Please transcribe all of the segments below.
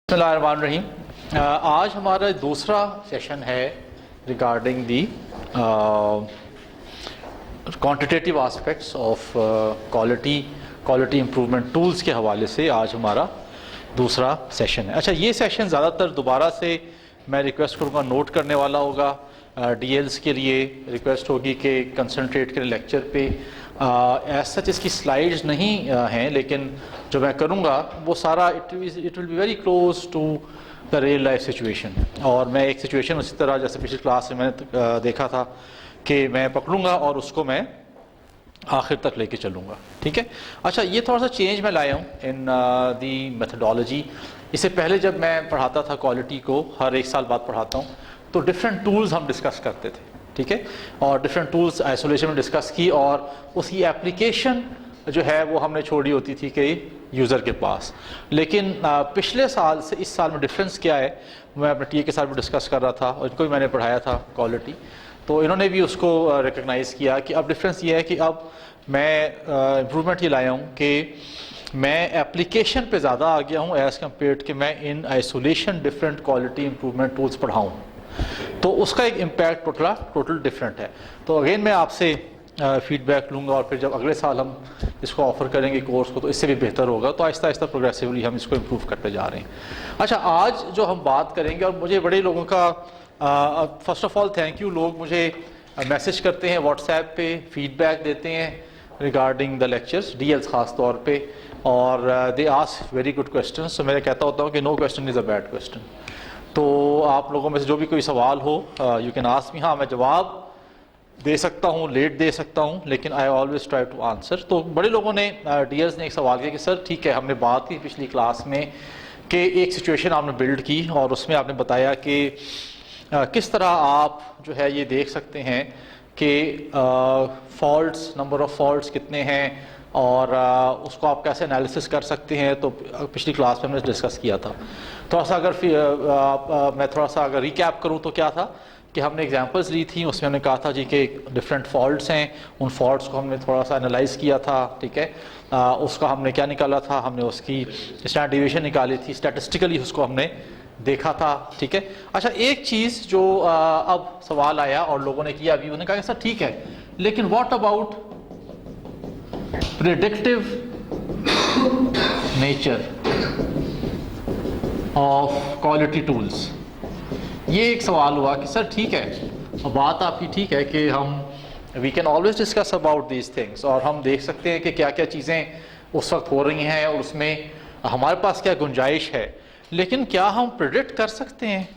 बिस्मिल्लाहिर्रहमानिर्रहीम। आज हमारा दूसरा सेशन है regarding the quantitative aspects of quality improvement tools के हवाले से आज हमारा दूसरा सेशन है। अच्छा, ये सेशन ज़्यादातर दोबारा से मैं रिक्वेस्ट करूँगा नोट करने वाला होगा। डीएल्स के लिए रिक्वेस्ट होगी कि कंसंट्रेट करें लेक्चर पे। एज सच इसकी स्लाइड्स नहीं हैं, लेकिन जो मैं करूँगा वो सारा it will be very close to the real life situation. और मैं एक सिचुएशन उसी तरह जैसे पिछली क्लास में मैंने देखा था कि मैं पकड़ूँगा और उसको मैं आखिर तक लेके चलूँगा। ठीक है। अच्छा, ये थोड़ा सा चेंज मैं लाया हूँ इन दी मेथडोलॉजी। इससे पहले जब मैं पढ़ाता था क्वालिटी को, हर एक साल बाद पढ़ाता हूँ, तो डिफरेंट टूल्स हम डिस्कस करते थे। ठीक है। और डिफरेंट टूल्स आइसोलेशन में डिस्कस की और उसकी एप्लीकेशन जो है वो हमने छोड़ी होती थी कि यूज़र के पास। लेकिन पिछले साल से इस साल में डिफरेंस क्या है, मैं अपने टीए के साथ भी डिस्कस कर रहा था और इनको भी मैंने पढ़ाया था क्वालिटी, तो इन्होंने भी उसको रिकग्नाइज़ किया कि अब डिफरेंस ये है कि अब मैं इम्प्रूवमेंट ये लाया हूँ कि मैं एप्लीकेशन पे ज़्यादा आ गया हूँ एज़ कम्पेयर्ड कि मैं in isolation different quality improvement tools पढ़ाऊँ। तो उसका एक इम्पैक्ट टोटल डिफरेंट है। तो अगेन मैं आपसे फीडबैक लूँगा और फिर जब अगले साल हम इसको ऑफ़र करेंगे कोर्स को तो इससे भी बेहतर होगा। तो आहिस्ता आहिस्ता प्रोग्रेसिवली हम इसको इम्प्रूव करते जा रहे हैं। अच्छा, आज जो हम बात करेंगे, और मुझे बड़े लोगों का first of all thank you, लोग मुझे मैसेज करते हैं व्हाट्सएप पे, फीडबैक देते हैं रिगार्डिंग द लेक्चर्स, डीएल्स ख़ास तौर पे, और they ask very good question. तो मैं कहता होता हूँ कि no question is a bad question. तो आप लोगों में से जो भी कोई सवाल हो यू कैन आस्क मी। हाँ, मैं जवाब दे सकता हूँ, लेट दे सकता हूँ, लेकिन I always try to answer. तो बड़े लोगों ने डीएल्स ने एक सवाल किया कि सर ठीक है, हमने बात की पिछली क्लास में कि एक सिचुएशन आपने बिल्ड की और उसमें आपने बताया कि किस तरह आप जो है ये देख सकते हैं कि फॉल्ट्स, नंबर ऑफ़ फॉल्ट्स कितने हैं और उसको आप कैसे एनालिसिस कर सकते हैं। तो पिछली क्लास में हमने डिस्कस किया था। थोड़ा सा अगर मैं थोड़ा सा अगर रिकैप करूं तो क्या था कि हमने एग्जांपल्स ली थी, उसमें हमने कहा था जी कि डिफरेंट फॉल्ट्स हैं, उन फॉल्ट्स को हमने थोड़ा सा एनालाइज किया था। ठीक है। उसका हमने क्या निकाला था, हमने उसकी स्टैंडर्ड डिवीजन निकाली थी, स्टैटिस्टिकली उसको हमने देखा था। ठीक है। अच्छा, एक चीज़ जो अब सवाल आया और लोगों ने किया, अभी उन्होंने कहा कि सर ठीक है, लेकिन what about predictive nature of quality tools. ये एक सवाल हुआ कि सर ठीक है, बात आपकी ठीक है कि हम we can always discuss about these things, और हम देख सकते हैं कि क्या क्या चीज़ें उस वक्त हो रही हैं और उसमें हमारे पास क्या गुंजाइश है, लेकिन क्या हम प्रेडिक्ट कर सकते हैं,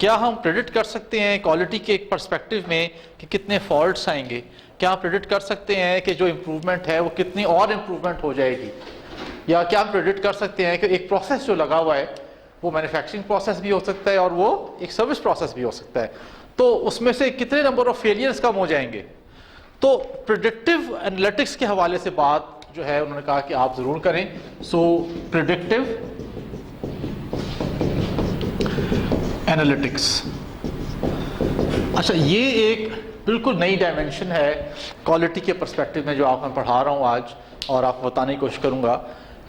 क्या हम प्रेडिक्ट कर सकते हैं क्वालिटी के एक पर्सपेक्टिव में कि कितने फॉल्ट्स आएंगे? क्या हम प्रेडिक्ट कर सकते हैं कि जो इम्प्रूवमेंट है वो कितनी और इम्प्रूवमेंट हो जाएगी? या क्या हम प्रेडिक्ट कर सकते हैं कि एक प्रोसेस जो लगा हुआ है वो मैन्युफैक्चरिंग प्रोसेस भी हो सकता है और वो एक सर्विस प्रोसेस भी हो सकता है, तो उसमें से कितने नंबर ऑफ फेलियर्स कम हो जाएंगे? तो प्रेडिक्टिव एनालिटिक्स के हवाले से बात जो है उन्होंने कहा कि आप ज़रूर करें। सो प्रेडिक्टिव एनालिटिक्स। अच्छा, ये एक बिल्कुल नई डायमेंशन है क्वालिटी के पर्सपेक्टिव में जो आप मैं पढ़ा रहा हूँ आज, और आपको बताने की कोशिश करूँगा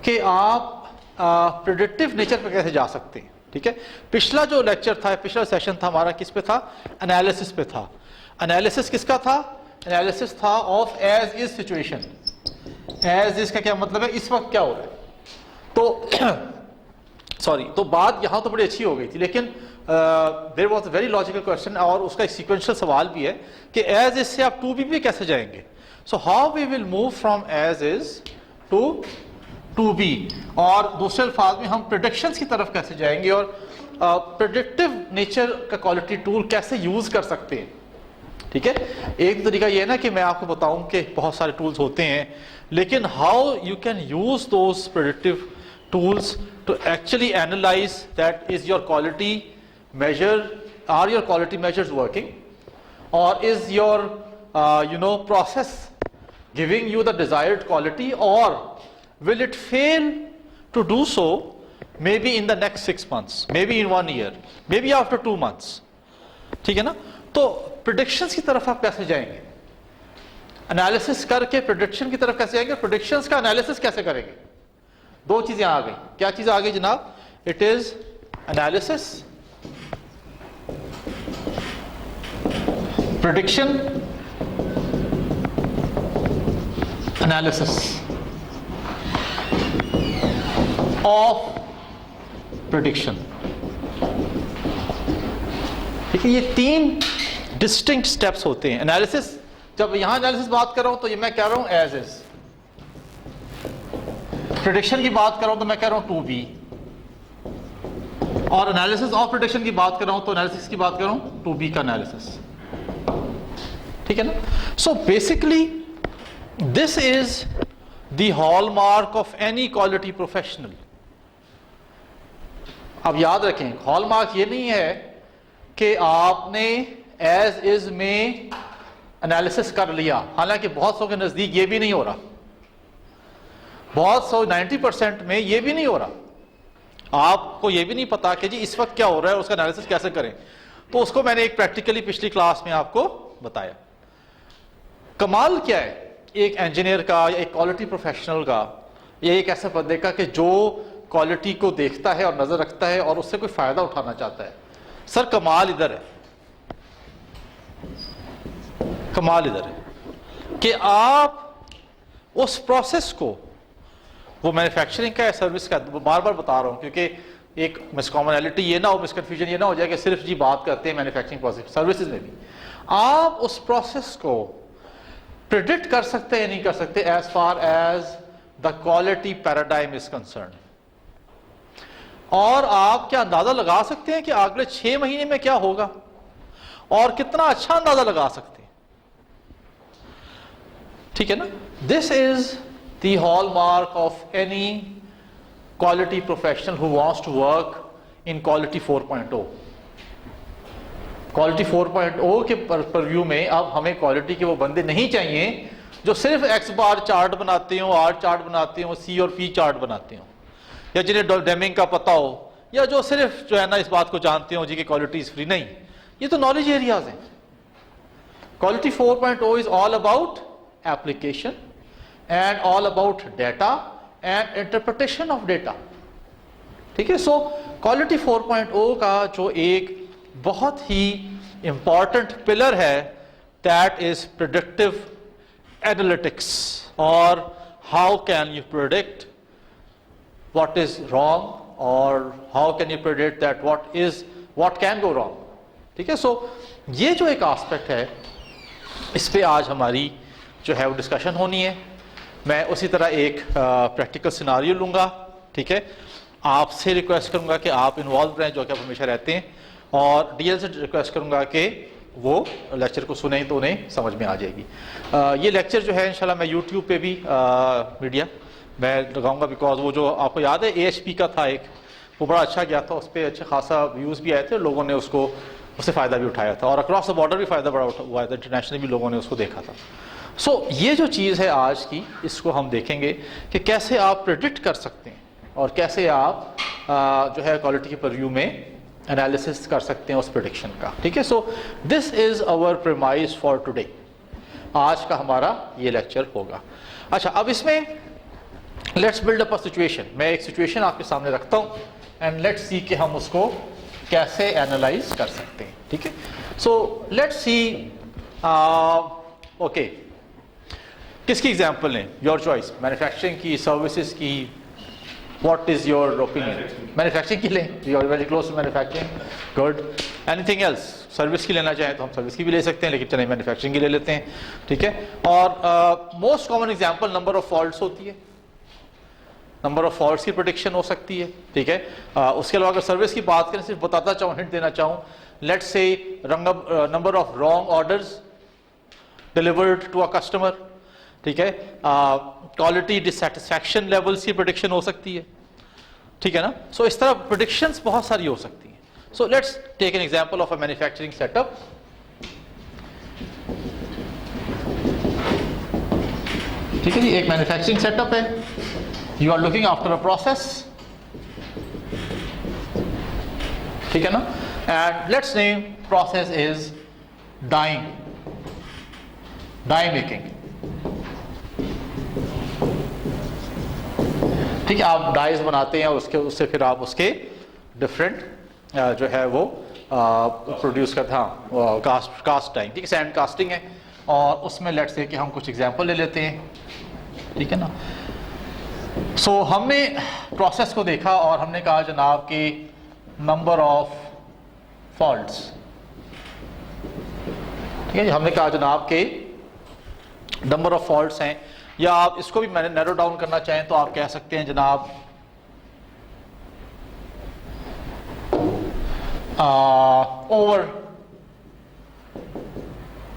कि आप प्रेडिक्टिव नेचर पे कैसे जा सकते हैं। ठीक है। पिछला जो लेक्चर था, पिछला सेशन था हमारा, किस पे था? एनालिसिस पे था। एनालिसिस किसका था? एनालिसिस था of as is situation. As is का क्या मतलब है? इस वक्त क्या हो रहा है। तो सॉरी, तो बात यहाँ तो बड़ी अच्छी हो गई थी, लेकिन there was a very logical question, और उसका एक सीक्वेंशियल सवाल भी है कि एज इज से आप टू बी पे कैसे जाएंगे। So how we will move from as is to be, और दूसरे अल्फाज में हम प्रेडिक्शंस की तरफ कैसे जाएंगे और प्रेडिक्टिव नेचर का क्वालिटी टूल कैसे यूज कर सकते हैं। ठीक है। एक तरीका ये है ना कि मैं आपको बताऊं कि बहुत सारे टूल्स होते हैं, लेकिन how you can use those predictive tools to actually analyse that is your quality measure, are your quality measures working, or is your process giving you the desired quality, or will it fail to do so maybe in the next 6 months, maybe in 1 year, maybe after 2 months। ठीक है ना। तो predictions की तरफ आप कैसे जाएंगे? Analysis करके प्रेडिक्शन की तरफ कैसे जाएंगे? प्रेडिक्शंस का एनालिसिस कैसे करेंगे? दो चीजें आ गई। क्या चीज आ गई जनाब? It is analysis, prediction, analysis of prediction. ठीक है, ये 3 डिस्टिंक्ट स्टेप्स होते हैं। एनालिसिस, जब यहां एनालिसिस बात कर रहा हूं तो ये मैं कह रहा हूं एज इज। प्रेडिक्शन की बात कर रहा हूं तो मैं कह रहा हूं टू बी, और एनालिसिस ऑफ प्रेडिक्शन की बात कर रहा हूं तो एनालिसिस की बात कर रहा हूं टू बी का एनालिसिस। ठीक है ना? So basically this is the hallmark of any quality professional. अब याद रखें, हॉलमार्क ये नहीं है कि आपने एज इज में एनालिसिस कर लिया, हालांकि बहुत सौ के नजदीक ये भी नहीं हो रहा, बहुत सौ 90% में ये भी नहीं हो रहा। आपको ये भी नहीं पता कि जी इस वक्त क्या हो रहा है, उसका एनालिसिस कैसे करें। तो उसको मैंने एक प्रैक्टिकली पिछली क्लास में आपको बताया। कमाल क्या है एक इंजीनियर का या एक क्वालिटी प्रोफेशनल का या एक ऐसे बंदे का कि जो क्वालिटी को देखता है और नजर रखता है और उससे कोई फायदा उठाना चाहता है। सर कमाल इधर है, कमाल इधर है कि आप उस प्रोसेस को, वो मैन्युफैक्चरिंग का है सर्विस का, बार बार बता रहा हूं क्योंकि एक मिसकॉमनैलिटी ये ना हो, मिसकन्फ्यूजन ये ना हो जाए कि सिर्फ जी बात करते हैं मैन्युफैक्चरिंग प्रोसेस, सर्विसेज में भी आप उस प्रोसेस को प्रेडिक्ट कर सकते हैं, नहीं कर सकते as far as the quality paradigm is concern. और आप क्या अंदाजा लगा सकते हैं कि अगले 6 महीने में क्या होगा, और कितना अच्छा अंदाजा लगा सकते हैं। ठीक है ना? This is the hallmark of any quality professional who wants to work in quality 4.0। Quality 4.0 के परव्यू में अब हमें क्वालिटी के वो बंदे नहीं चाहिए जो सिर्फ एक्स बार चार्ट बनाते हो, आर चार्ट बनाते हो, सी और पी चार्ट बनाते हो, या जिन्हें डेमिंग का पता हो, या जो सिर्फ जो है ना इस बात को जानते हो जी कि क्वालिटी इज फ्री। नहीं, ये तो नॉलेज एरियाज हैं। Quality 4.0 is all about application and all about data and interpretation of data. ठीक है? सो क्वालिटी 4.0 का जो एक बहुत ही इंपॉर्टेंट पिलर है, दैट इज प्रेडिक्टिव एनालिटिक्स, और how can you predict what is wrong or how can you predict that what can go wrong। ठीक है? सो ये जो एक एस्पेक्ट है, इस पे आज हमारी जो है वो डिस्कशन होनी है। मैं उसी तरह एक प्रैक्टिकल सिनारियो लूंगा। ठीक है? आपसे रिक्वेस्ट करूंगा कि आप इन्वॉल्व रहें, जो कि आप हमेशा रहते हैं, और डीएल से रिक्वेस्ट करूंगा कि वो लेक्चर को सुने तो उन्हें समझ में आ जाएगी। ये लेक्चर जो है इंशाल्लाह मैं यूट्यूब पे भी मीडिया मैं लगाऊंगा, बिकॉज वो जो आपको याद है AHP का था एक, वो बड़ा अच्छा गया था, उस पर अच्छा खासा व्यूज़ भी आए थे, लोगों ने उसको उससे फ़ायदा भी उठाया था, और अक्रॉस द बॉर्डर भी फ़ायदा बड़ा हुआ था, इंटरनेशनली भी लोगों ने उसको देखा था। सो ये जो चीज़ है आज की, इसको हम देखेंगे कि कैसे आप प्रेडिक्ट कर सकते हैं और कैसे आप जो है क्वालिटी के परव्यू में एनालिसिस कर सकते हैं उस प्रेडिक्शन का। ठीक है? So this is our premise for today. आज का हमारा ये लेक्चर होगा। अच्छा, अब इसमें let's build up a situation. मैं एक सिचुएशन आपके सामने रखता हूं एंड लेट्स सी कि हम उसको कैसे एनालाइज कर सकते हैं। ठीक है? सो लेट्स सी, ओके, किसकी एग्जांपल लें? योर चॉइस, मैन्युफैक्चरिंग की, सर्विसेज की, what is your opinion? Manufacturing की लें, you are very close to manufacturing, good. Anything else? Service की लेना चाहें तो हम सर्विस की भी ले सकते हैं, लेकिन चलिए मैन्युफैक्चरिंग की ले लेते हैं। ठीक है? और most common example number of faults होती है, नंबर ऑफ फॉल्ट्स की प्रेडिक्शन हो सकती है। ठीक है? उसके अलावा अगर सर्विस की बात करें, सिर्फ बताता चाहूँ, हिंट देना चाहूँ, let's say number of wrong orders delivered to a customer. ठीक है? क्वालिटी डिससैटिस्फैक्शन लेवल्स की प्रेडिक्शन हो सकती है। ठीक है ना? सो इस तरह प्रेडिक्शंस बहुत सारी हो सकती हैं। So let's take an example of a manufacturing setup. ठीक है जी, एक मैन्युफैक्चरिंग सेटअप है, you are looking after a process, ठीक है ना? and let's name process is dye making। ठीक है? आप डाइज बनाते हैं और उससे फिर आप उसके डिफरेंट जो है वो प्रोड्यूस करता, हाँ कास्ट टाइम, ठीक है, सैंड कास्टिंग है। और उसमें लेट्स से कि हम कुछ एग्जांपल ले लेते हैं, ठीक है ना। सो हमने प्रोसेस को देखा और हमने कहा जनाब कि नंबर ऑफ फॉल्ट्स, ठीक है जी, हमने कहा जनाब के नंबर ऑफ फॉल्ट्स हैं, या आप इसको भी मैंने नैरो डाउन करना चाहें तो आप कह सकते हैं जनाब ओवर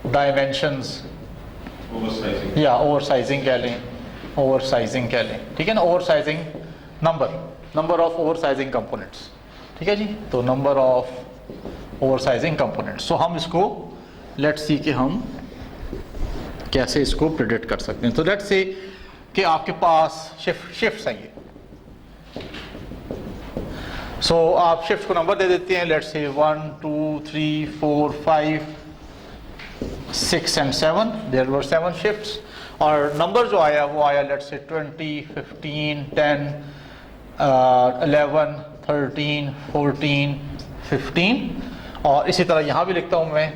डायमेंशंस या ओवर साइजिंग कह लें, ओवर साइजिंग कह लें, ठीक है ना, over sizing number of over sizing components, ठीक है जी। तो number of over sizing components, तो हम इसको लेट्स सी कि हम कैसे इसको प्रेडिक्ट कर सकते हैं। तो लेट्स से कि आपके पास शिफ्ट्स हैं ये, सो आप शिफ्ट को नंबर दे देते हैं, let's say 1 2 3 4 5 6 and 7, there were 7 shifts, और नंबर जो आया वो आया लेट्स से 20 15 10 11 13 14 15, और इसी तरह यहाँ भी लिखता हूँ मैं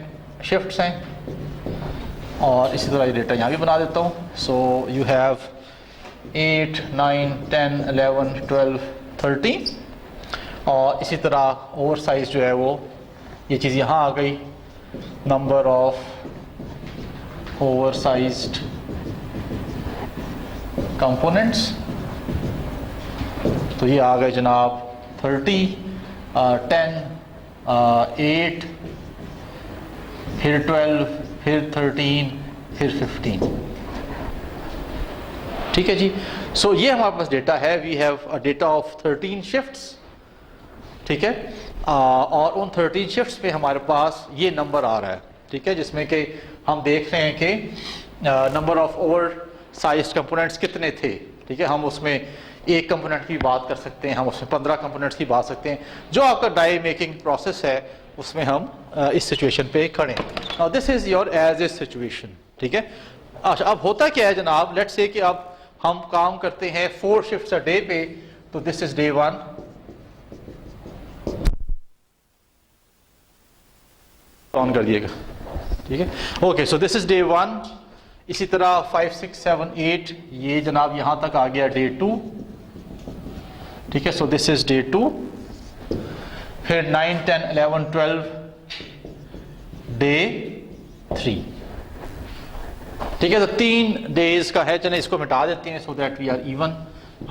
शिफ्ट्स हैं, और इसी तरह ये डेटा यहाँ भी बना देता हूँ। सो यू हैव 8 9 10 11 12 13, और इसी तरह ओवर साइज जो है वो ये चीज़ यहाँ आ गई, number of over sized components, तो ये आ गए जनाब 30 10 8 फिर 12 फिर 13 फिर 15, ठीक है जी। सो ये हमारे पास डेटा है, we have a data of 13 shifts, ठीक है, और उन 13 शिफ्ट्स पे हमारे पास ये नंबर आ रहा है, ठीक है, जिसमें कि हम देख रहे हैं कि number of over sized components कितने थे, ठीक है। हम उसमें एक कंपोनेंट की बात कर सकते हैं, हम उसमें 15 कंपोनेंट्स की बात सकते हैं, जो आपका डाई मेकिंग प्रोसेस है उसमें हम इस सिचुएशन पे खड़े हैं। Now this is your as a situation, ठीक है। अच्छा, अब होता क्या है जनाब, लेट्स से कि अब हम काम करते हैं 4 शिफ्ट्स अ डे पे, तो दिस इज डे 1, ऑन कर दिएगा, ठीक है, okay. So this is day 1, इसी तरह 5 6 7 8 ये जनाब यहां तक आ गया डे 2, ठीक है। सो दिस इज डे 2, फिर 9 10 11 12 डे 3, ठीक है। तो 3 डेज का है, चले इसको मिटा देते हैं so that we are even,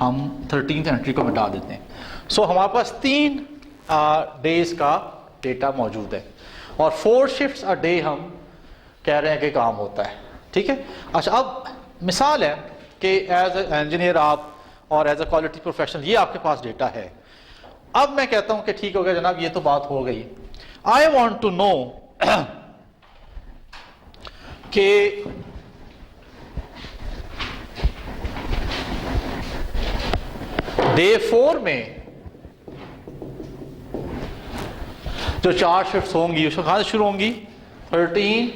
हम 13th एंट्री को मिटा देते हैं। सो हमारे पास 3 डेज का डेटा मौजूद है, और 4 शिफ्ट्स अ डे हम कह रहे हैं कि काम होता है, ठीक है। अच्छा, अब मिसाल है कि एज ए इंजीनियर आप और एज ए क्वालिटी प्रोफेशनल ये आपके पास डेटा है। अब मैं कहता हूं कि ठीक हो गया जनाब, ये तो बात हो गई, आई वॉन्ट टू नो कि डे 4 में जो 4 शिफ्ट्स होंगी उसको कहां से शुरू होंगी, 13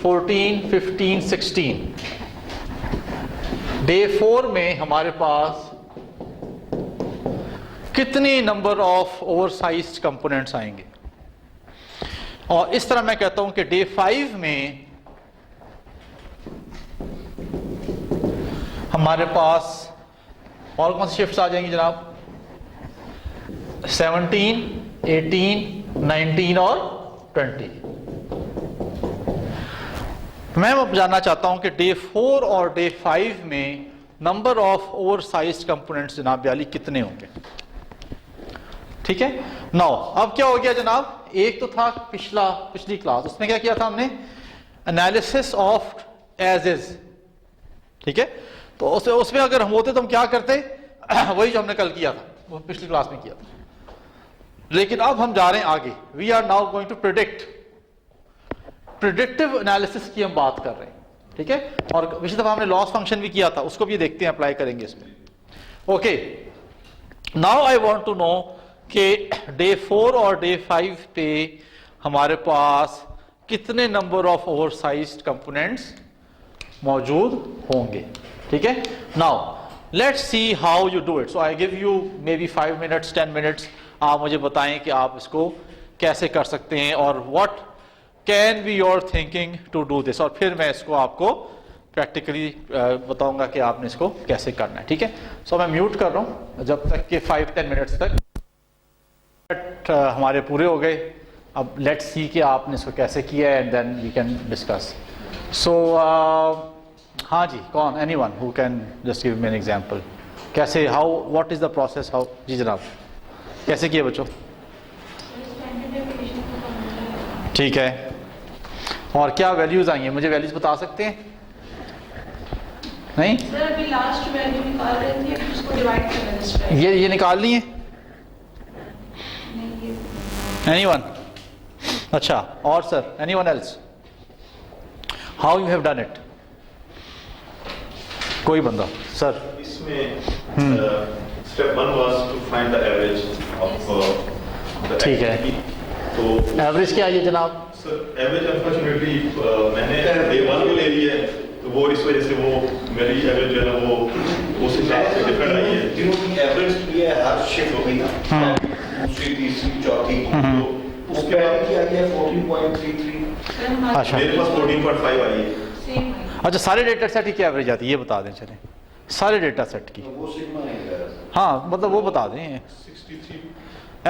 14 15 16, डे 4 में हमारे पास कितने नंबर ऑफ ओवरसाइज्ड कंपोनेंट्स आएंगे, और इस तरह मैं कहता हूं कि डे 5 में हमारे पास और कौन सी शिफ्ट्स आ जाएंगी जनाब, 17 18 19 और 20। मैं अब जानना चाहता हूं कि डे 4 और डे 5 में नंबर ऑफ ओवरसाइज्ड कंपोनेंट्स जनाब याली कितने होंगे, ठीक है। नाउ अब क्या हो गया जनाब, एक तो था पिछली क्लास, उसमें क्या किया था हमने, एनालिसिस ऑफ एज इज, ठीक है। तो उसमें अगर हम होते तो हम क्या करते, वही जो हमने कल किया था, वो पिछली क्लास में किया था, लेकिन अब हम जा रहे हैं आगे, we are now going to predictive analysis की हम बात कर रहे हैं, ठीक है। और पिछली दफा हमने लॉस फंक्शन भी किया था, उसको भी देखते हैं, अप्लाई करेंगे इसमें, okay. Now I want to know कि डे 4 और डे 5 पे हमारे पास कितने नंबर ऑफ ओवरसाइज्ड कंपोनेंट्स मौजूद होंगे, ठीक है। Now let's see how you do it. So I give you may be 5 minutes 10 minutes, आप मुझे बताएं कि आप इसको कैसे कर सकते हैं और what can be your thinking to do this, और फिर मैं इसको आपको प्रैक्टिकली बताऊंगा कि आपने इसको कैसे करना है। ठीक है, सो मैं म्यूट कर रहा हूं जब तक कि 5-10 मिनट्स तक हमारे पूरे हो गए। अब लेट्स सी कि आपने इसको कैसे किया है and then we can discuss. So हाँ जी, कौन, anyone who can just give me an example, कैसे, how, what is the process, how? जी जनाब, कैसे किया बच्चों? ठीक है, और क्या वैल्यूज आई हैं, मुझे वैल्यूज बता सकते हैं? नहीं सर, अभी लास्ट वैल्यू निकाल रहे थे, फिर उसको डिवाइड करना है। ये निकाल ली है? एनीवन? अच्छा, और sir, anyone else? How you have done it? कोई बंदा? सर इसमें step 1 was to find the average of the ठीक है, तो एवरेज क्या है जनाब? सर एवरेज अनफॉर्चुनेटली मैंने डे 1 को ले लिया है, तो वो इस वजह से वो मेरी एवरेज जो है ना वो उस हिसाब से डिफरेंट आई है। जिन्होंने एवरेज किया है हर शिफ्ट हो गई ना, दूसरी तीसरी चौथी, तो उसके बाद की आई है 14.33। अच्छा, मेरे पास 14.5 आई है। सेम है। अच्छा, सारे डेटा सेट की क्या एवरेज आती है ये बता दें, चलें सारे डेटा सेट की। वो सिग्मा है। हाँ मतलब वो बता दें 63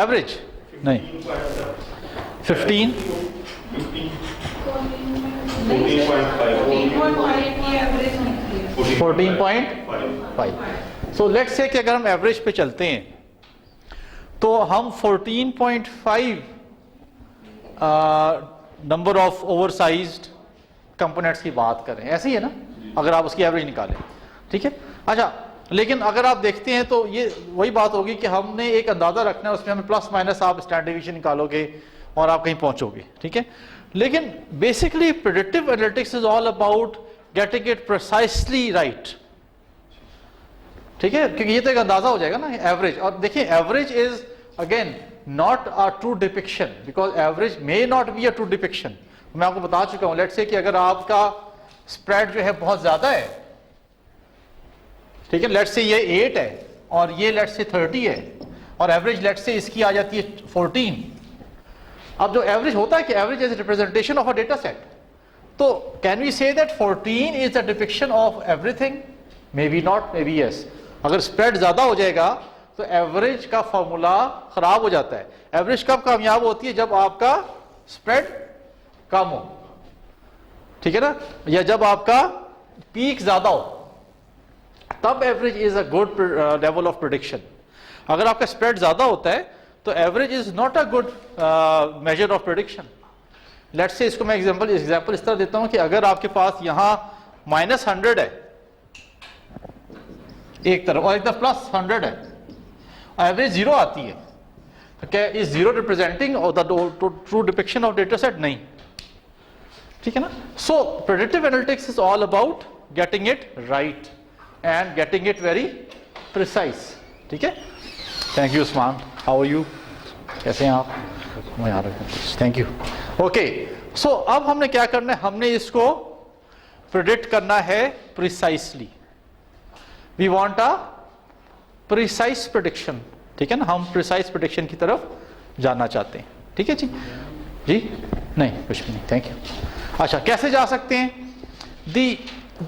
एवरेज, नहीं 15 14.5। सो लेट्स से कि अगर हम एवरेज पे चलते हैं तो हम 14.5 नंबर ऑफ ओवरसाइज्ड कंपोनेंट्स की बात करें, ऐसे ही है ना, अगर आप उसकी एवरेज निकालें। ठीक है, अच्छा, लेकिन अगर आप देखते हैं तो ये वही बात होगी कि हमने एक अंदाजा रखना है, उसमें हमें प्लस माइनस आप स्टैंडर्ड डिवीजन निकालोगे और आप कहीं पहुंचोगे। ठीक है, लेकिन basically predictive analytics is all about getting it precisely right. ठीक है, क्योंकि ये तो एक अंदाजा हो जाएगा ना एवरेज। और देखिए average is again not a true depiction, because average may not be a true depiction. मैं आपको बता चुका हूं, लेट्स से कि अगर आपका स्प्रेड जो है बहुत ज्यादा है, ठीक है, लेट्स से ये 8 है और ये लेट्स से 30 है, और एवरेज लेट्स से इसकी आ जाती है 14। अब जो एवरेज होता है कि average is representation of a data set, तो can we say that 14 is the depiction of everything? Maybe not, maybe yes. अगर स्प्रेड ज्यादा हो जाएगा तो एवरेज का फॉर्मूला खराब हो जाता है। एवरेज कब कामयाब होती है? जब आपका स्प्रेड कम हो, ठीक है ना, या जब आपका पीक ज्यादा हो, तब average is a good level of prediction. अगर आपका स्प्रेड ज्यादा होता है तो average is not a good measure of prediction. Let's say इसको मैं एग्जांपल इस तरह देता हूं कि अगर आपके पास यहां -100 है एक तरफ और एक तरफ +100 है, एवरेज 0 आती है, तो क्या is 0 representing the true depiction of data set? नहीं। ठीक है ना, so predictive analytics is all about getting it right and getting it very precise। ठीक है, thank you Usman, how are you, कैसे हैं आप? मैं यहाँ रखता हूँ, थैंक यू। ओके, सो अब हमने क्या करना है, हमने इसको प्रिडिक्ट करना है precisely. We want a precise prediction. ठीक है ना, हम प्रिसाइज प्रेडिक्शन की तरफ जाना चाहते हैं। ठीक है जी, जी नहीं कुछ भी नहीं, थैंक यू। अच्छा, कैसे जा सकते हैं?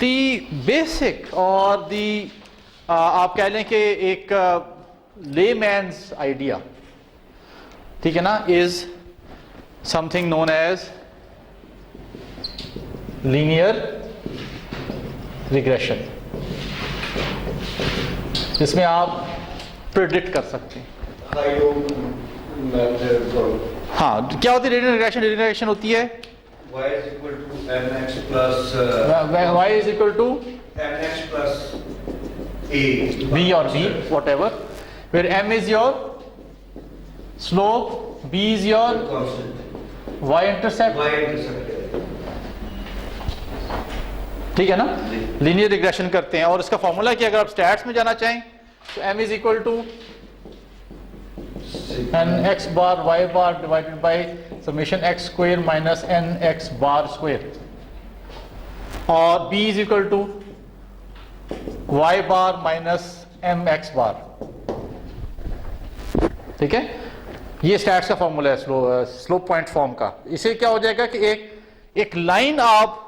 the basic और the आप कह लें कि एक layman's idea, ठीक है ना, is something known as linear regression, जिसमें आप प्रेडिक्ट कर सकते हैं। हाँ, क्या होती है linear regression? linear regression होती है y is equal to mx plus y is equal to mx plus a b or b, whatever, where m is your slope, b is your constant, y intercept। y intercept। ठीक है ना, linear regression करते हैं। और इसका formula कि अगर आप स्टैट्स में जाना चाहें तो m is equal to n x bar y bar divided by summation x square minus n x bar square, और b is equal to y bar minus m x bar। ठीक है, ये स्टैट्स का formula है slope point form का। इसे क्या हो जाएगा कि एक लाइन आप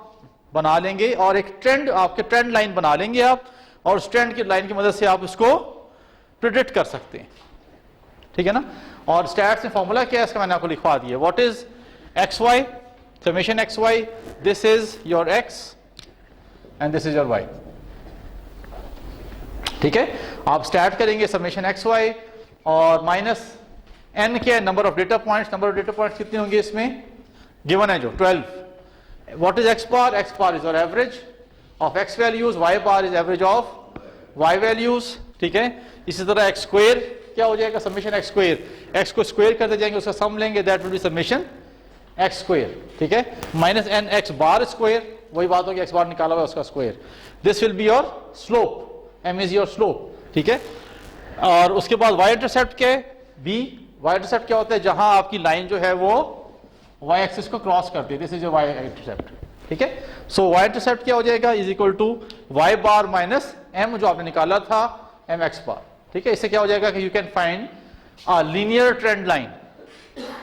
बना लेंगे और एक ट्रेंड, आपके ट्रेंड लाइन बना लेंगे आप, और उस ट्रेंड की लाइन की मदद से आप इसको प्रिडिक्ट कर सकते हैं, ठीक है ना। और स्टैट्स में फॉर्मूला क्या है इसका मैंने आपको लिखवा दिया। What is x y, summation x y, this is your x and this is your y, ठीक है। आप स्टार्ट करेंगे समेशन एक्स वाई और माइनस एन क्या है, number of data points. Number of data points कितने होंगे इसमें, गिवन है जो 12। What is x bar, x bar is your average of x values, y bar is average of y values, ठीक है। इसी तरह एक्स स्क्वायर क्या हो जाएगा, समेशन एक्स स्क्वायर, एक्स को स्क्वायर करते जाएंगे उसका सम लेंगे, that will be summation x square, ठीक है। Minus n x bar square, वही बात होगी एक्स बार निकाला हुआ है उसका square. This will be your slope, m is your slope, ठीक है। और उसके बाद वाई इंटरसेप्ट क्या है, बी। वाई इंटरसेप्ट क्या होता है, जहां आपकी लाइन जो है वो वाई एक्सिस को क्रॉस करती है, this is your y intercept, ठीक है। सो वाई इंटरसेप्ट क्या हो जाएगा, is equal to y bar minus m जो आपने निकाला था एम एक्स बार, ठीक है। इससे क्या हो जाएगा कि you can find a linear trend line,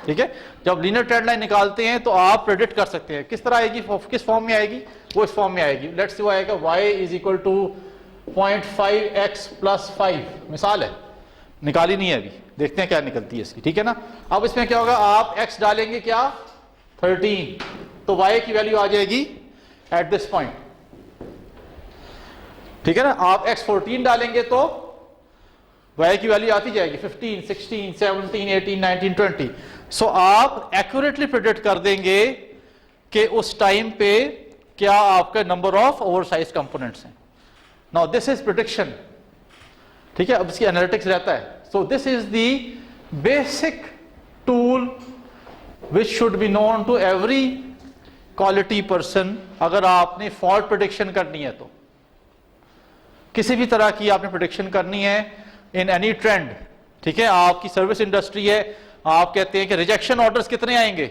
ठीक है। जब लीनियर ट्रेंड लाइन निकालते हैं तो आप प्रेडिक्ट कर सकते हैं किस तरह आएगी, किस फॉर्म में आएगी, वो इस फॉर्म में आएगी। लेट्स से वो आएगा y is equal to 0.5x plus 5, मिसाल है, निकाली नहीं है अभी, देखते हैं क्या निकलती है इसकी, ठीक है ना। अब इसमें क्या होगा, आप x डालेंगे क्या 13, तो y की वैल्यू आ जाएगी एट दिस पॉइंट, ठीक है ना। आप x 14 डालेंगे तो y की वैल्यू आती जाएगी 15, 16, 17, 18, 19, 20। सो आप एक्यूरेटली प्रेडिक्ट कर देंगे कि उस टाइम पे क्या आपका नंबर ऑफ ओवरसाइज कंपोनेंट्स हैं। नाउ दिस इज प्रेडिक्शन, ठीक है। अब इसकी एनालिटिक्स रहता है। So this is the basic tool which should be known to every quality person. अगर आपने फॉल्ट प्रेडिक्शन करनी है तो, किसी भी तरह की आपने प्रेडिक्शन करनी है इन एनी ट्रेंड, ठीक है। आपकी सर्विस इंडस्ट्री है, आप कहते हैं कि रिजेक्शन ऑर्डर्स कितने आएंगे,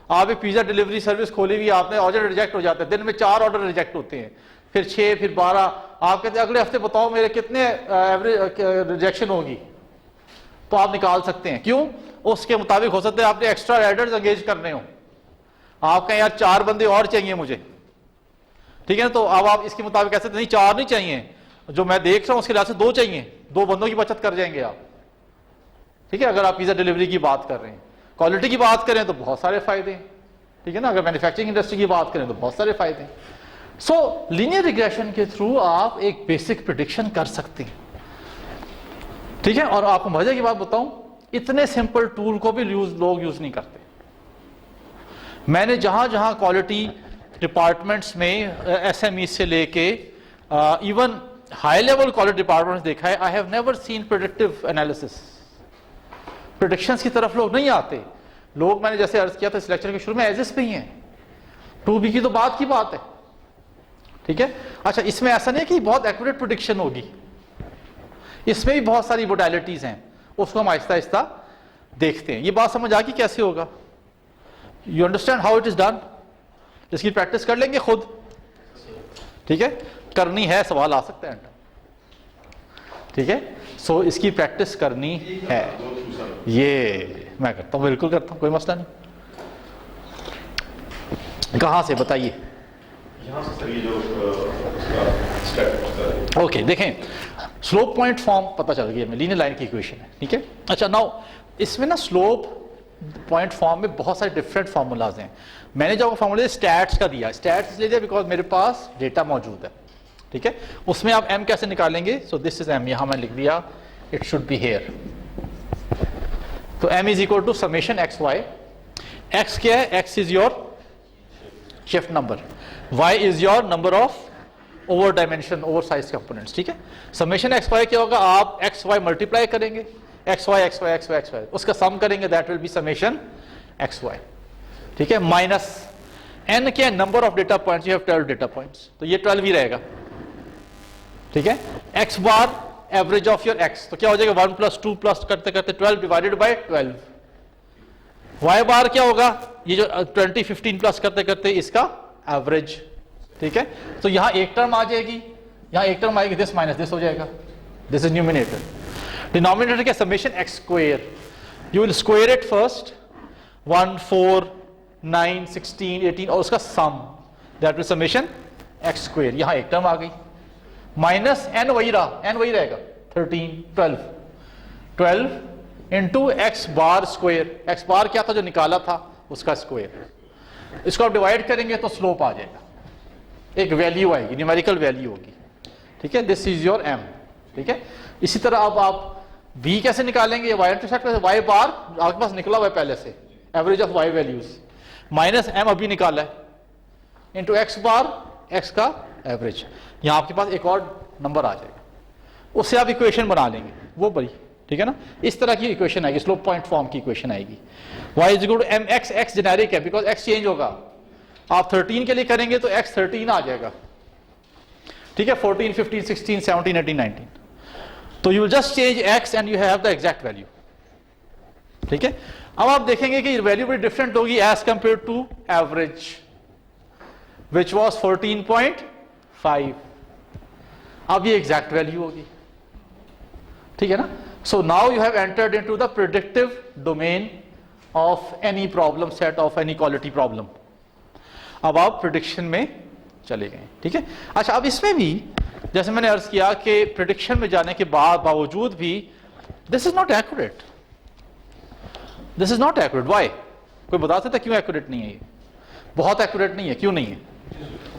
आप एक पिज्जा डिलीवरी सर्विस खोली हुई, आपने ऑर्डर रिजेक्ट हो जाता है, दिन में 4 ऑर्डर रिजेक्ट होते हैं, फिर 6, फिर 12, आप कहते हैं अगले हफ्ते बताओ मेरे कितने एवरेज रिजेक्शन होगी, तो आप निकाल सकते हैं। क्यों, उसके मुताबिक हो सकता है आपने एक्स्ट्रा राइडर्स एंगेज करने हो, आप कहें यार 4 बंदे और चाहिए मुझे, ठीक है ना। तो अब आप इसके मुताबिक कह सकते नहीं 4 नहीं चाहिए, जो मैं देख रहा हूं उसके लिहाज से 2 चाहिए, 2 बंदों की बचत कर जाएंगे आप, ठीक है। अगर आप पिज्जा डिलीवरी की बात कर रहे हैं, क्वालिटी की बात करें तो बहुत सारे फायदे हैं, ठीक है ना। अगर मैन्युफैक्चरिंग इंडस्ट्री की बात करें तो बहुत सारे फायदे हैं। सो लीनियर रिग्रेशन के थ्रू आप एक बेसिक प्रेडिक्शन कर सकते हैं, ठीक है। और आपको मजे की बात बताऊं, इतने सिंपल टूल को भी लोग यूज नहीं करते। मैंने जहां जहां क्वालिटी डिपार्टमेंट्स में एसएमई से लेके even high level quality departments देखा है, I have never seen predictive analysis. Predictions की तरफ लोग नहीं आते। लोग, मैंने जैसे अर्ज किया था इस लेक्चर के शुरू में, एजिस पे ही हैं, 2B की तो बात की बात है, ठीक है। अच्छा, इसमें ऐसा नहीं है कि बहुत एक्यूरेट प्रेडिक्शन होगी, इसमें भी बहुत सारी मोडालिटीज हैं, उसको हम आहिस्ता आहिस्ता देखते हैं। ये बात समझ आ गई कैसे होगा, you understand how it is done. इसकी प्रैक्टिस कर लेंगे खुद, ठीक है, करनी है, सवाल आ सकता है, ठीक है। सो इसकी प्रैक्टिस करनी है, ये मैं करता हूं, बिल्कुल करता हूं, कोई मसला नहीं। कहां से बताइए, यहाँ से सर ये जो स्टेप ओके, देखें स्लोप पॉइंट फॉर्म पता चल गया हमें, लीनियर लाइन की इक्वेशन है, ठीक है। अच्छा, नाउ इसमें ना स्लोप पॉइंट फॉर्म में बहुत सारे डिफरेंट फार्मूलाज हैं। मैंने जो फार्मूला स्टैट्स का दिया, स्टैट्स इसलिए दिया बिकॉज मेरे पास डेटा मौजूद है, ठीक है। उसमें आप m कैसे निकालेंगे, सो दिस इज m, यहां मैं लिख दिया, इट शुड बी हेयर। तो m is equal to summation x y. x क्या है, x is your shift number, y is your number of over dimension, oversize components, ठीक है। समेशन एक्स वाई क्या होगा, आप एक्स वाई मल्टीप्लाई करेंगे, x y x y x y x y, उसका sum करेंगे, that will be summation x y, ठीक है। माइनस n क्या है, number of data points, you have 12 data points, तो ये 12 ही रहेगा, ठीक है। x bar average of your x, तो क्या हो जाएगा 1 + 2 प्लस करते करते 12 डिवाइडेड बाय 12। y बार क्या होगा, ये जो 20 15 प्लस करते करते इसका एवरेज, ठीक है। तो यहां एक टर्म आ जाएगी, यहां एक टर्म आएगी, दिस माइनस दिस हो जाएगा, दिस इज न्यूमिनेटर। डिनोमिनेटर क्या, summation x square, you will square it first 1 4 9 16 18 और उसका sum, that will summation x square. यहां एक टर्म आ गई, माइनस एन वही रहा, एन वही रहेगा 13 12 into x bar square. X बार क्या था जो निकाला था उसका स्क्वायर। इसको आप डिवाइड करेंगे तो स्लोप आ जाएगा, एक वैल्यू आएगी, न्यूमेरिकल वैल्यू होगी, ठीक है। दिस इज योर एम, ठीक है। इसी तरह अब आप v कैसे निकालेंगे, वाई इंटरसेक्ट वाई बार आपके पास निकला हुआ है पहले से, average of y values minus m अभी निकाला है इंटू एक्स बार, एक्स का एवरेज। यहां आपके पास एक और नंबर आ जाएगा, उससे आप इक्वेशन बना लेंगे वो बड़ी, ठीक है ना। इस तरह की इक्वेशन आएगी, स्लोप पॉइंट फॉर्म की इक्वेशन आएगी। y is equal to m x, x generic है बिकॉज x चेंज होगा। आप 13 के लिए करेंगे तो x 13 आ जाएगा, ठीक है। 14 15 16 17 18 19, तो you will just change x and you have the exact value, ठीक है। अब आप देखेंगे कि वैल्यू बड़ी डिफरेंट होगी as compare to average which was 14.5। अब ये एग्जैक्ट वैल्यू होगी, ठीक है ना। So now you have entered into the predictive domain of any problem set, of any quality problem. अब आप प्रिडिक्शन में चले गए, ठीक है। अच्छा, अब इसमें भी जैसे मैंने अर्ज किया कि प्रिडिक्शन में जाने के बावजूद भी this is not accurate, this is not accurate. Why? कोई बता सकता क्यों एक्यूरेट नहीं है? ये बहुत एक्यूरेट नहीं है, क्यों नहीं है?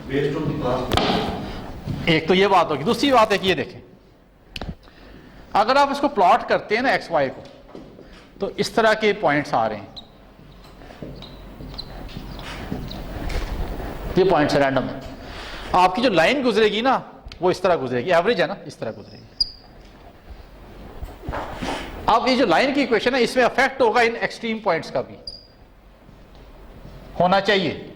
Based on the past. एक तो ये बात होगी, दूसरी बात है कि ये देखें, अगर आप इसको प्लॉट करते हैं ना एक्स वाई को, तो इस तरह के पॉइंट्स आ रहे हैं, ये पॉइंट्स रैंडम है। आपकी जो लाइन गुजरेगी ना वो इस तरह गुजरेगी, एवरेज है ना, इस तरह गुजरेगी। अब ये जो लाइन की इक्वेशन है इसमें अफेक्ट होगा इन एक्सट्रीम पॉइंट्स का भी, होना चाहिए,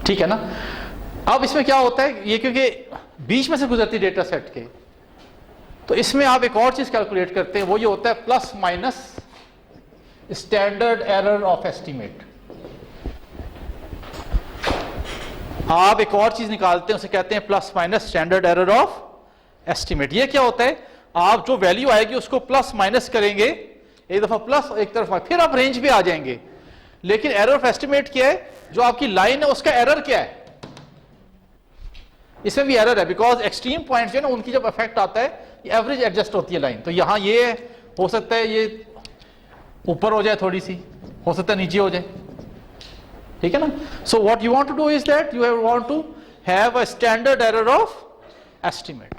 ठीक है ना। अब इसमें क्या होता है, ये क्योंकि बीच में से गुजरती डेटा सेट के, तो इसमें आप एक और चीज कैलकुलेट करते हैं, वो ये होता है plus minus standard error of estimate. आप एक और चीज निकालते हैं, उसे कहते हैं plus minus standard error of estimate. ये क्या होता है, आप जो वैल्यू आएगी उसको प्लस माइनस करेंगे, एक दफा प्लस एक तरफ, फिर आप रेंज पे आ जाएंगे। लेकिन एरर ऑफ एस्टीमेट क्या है, जो आपकी लाइन है उसका एरर क्या है, इसमें भी एरर है बिकॉज एक्सट्रीम पॉइंट्स जो है ना उनकी जब इफेक्ट आता है एवरेज एडजस्ट होती है लाइन। तो यहां ये हो सकता है ये ऊपर हो जाए, थोड़ी सी हो सकता है नीचे हो जाए, ठीक है ना। So what you want to do is that you want to have a standard error of estimate,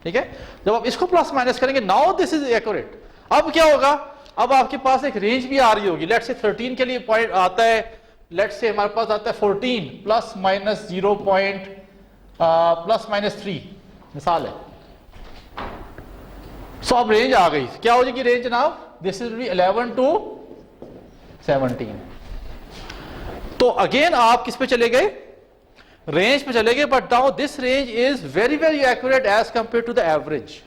ठीक है। जब आप इसको प्लस माइनस करेंगे, नाउ दिस इज एक्यूरेट। अब क्या होगा, अब आपके पास एक रेंज भी आ रही होगी। लेट्स से 13 के लिए पॉइंट आता है, लेट्स से हमारे पास आता है 14 plus minus 0 point plus minus 3 मिसाल है। सो अब रेंज आ गई, क्या हो जाएगी range now, this is 11 to 17। तो अगेन आप किस पे चले गए, रेंज पे चले गए, but now this range is very very accurate as compare to the average.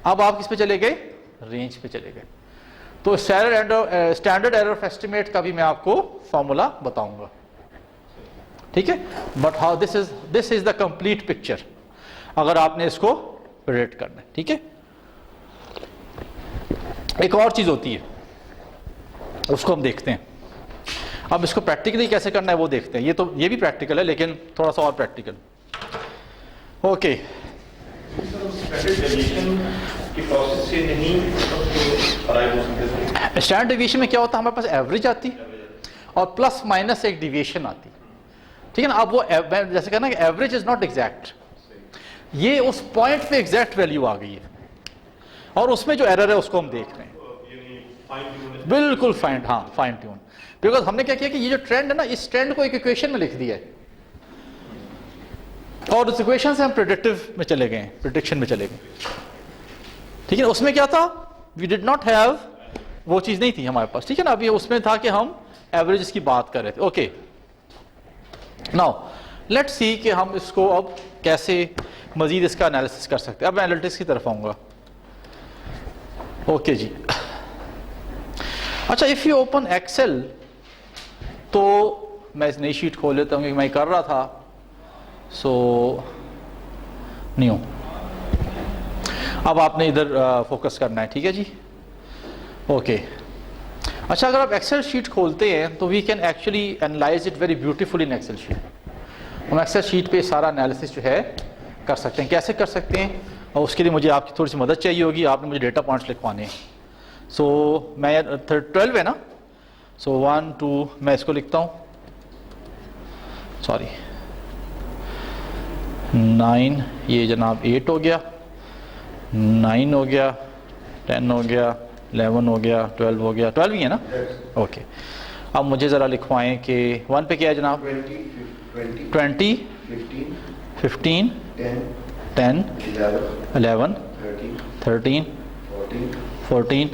अब आप किस पे चले गए, रेंज पे चले गए। तो स्टैंडर्ड एरर ऑफ एस्टिमेट का भी मैं आपको फॉर्मूला बताऊंगा, ठीक है। But how this is the complete picture अगर आपने इसको प्रेडिक्ट करना है, ठीक है। एक और चीज होती है, उसको हम देखते हैं। अब इसको प्रैक्टिकली कैसे करना है वो देखते हैं। ये भी प्रैक्टिकल है लेकिन थोड़ा सा और प्रैक्टिकल। ओके, स्टैंडर्ड डिवीएशन में क्या होता है, हमारे पास एवरेज आती और प्लस माइनस एक डिविएशन आती, ठीक है ना। अब वो जैसे कहना कि एवरेज इज नॉट एग्जैक्ट, ये उस पॉइंट पे एग्जैक्ट वैल्यू आ गई है और उसमें जो एरर है उसको हम देख रहे हैं। बिल्कुल फाइन, हाँ फाइन ट्यून। बिकॉज हमने क्या किया कि ये जो ट्रेंड है ना, इस ट्रेंड को एक इक्वेशन में लिख दिया है और उस इक्वेशन से हम प्रेडिक्टिव में चले गए, प्रेडिक्शन में चले गए, ठीक है। उसमें क्या था, वी डिड नॉट हैव, वो चीज नहीं थी हमारे पास, ठीक है ना। अभी उसमें था कि हम एवरेज की बात कर रहे थे। ओके, नाउ लेट्स सी कि हम इसको अब कैसे मजीद इसका एनालिसिस कर सकते हैं। अब मैं एनालिटिक्स की तरफ आऊंगा। ओके जी, अच्छा, इफ यू ओपन एक्सेल, तो मैं इस नई शीट खोल लेता हूँ क्योंकि मैं कर रहा था, सो न्यू। अब आपने इधर फोकस करना है, ठीक है जी, ओके। अच्छा, अगर आप एक्सेल शीट खोलते हैं तो we can actually analyze it very beautiful in excel sheet. हम एक्सेल शीट पे सारा एनालिसिस जो है कर सकते हैं। कैसे कर सकते हैं, और उसके लिए मुझे आपकी थोड़ी सी मदद चाहिए होगी। आपने मुझे डेटा पॉइंट्स लिखवाने हैं। सो मैं 12 है ना, सो 1 2 मैं इसको लिखता हूँ, सॉरी 9, ये जनाब 8 हो गया, 9 हो गया, 10 हो गया, 11 हो गया, 12 हो गया, 12 ही है ना, ओके। अब मुझे ज़रा लिखवाएं कि 1 पे क्या है जनाब, 20 15 10 11 13 14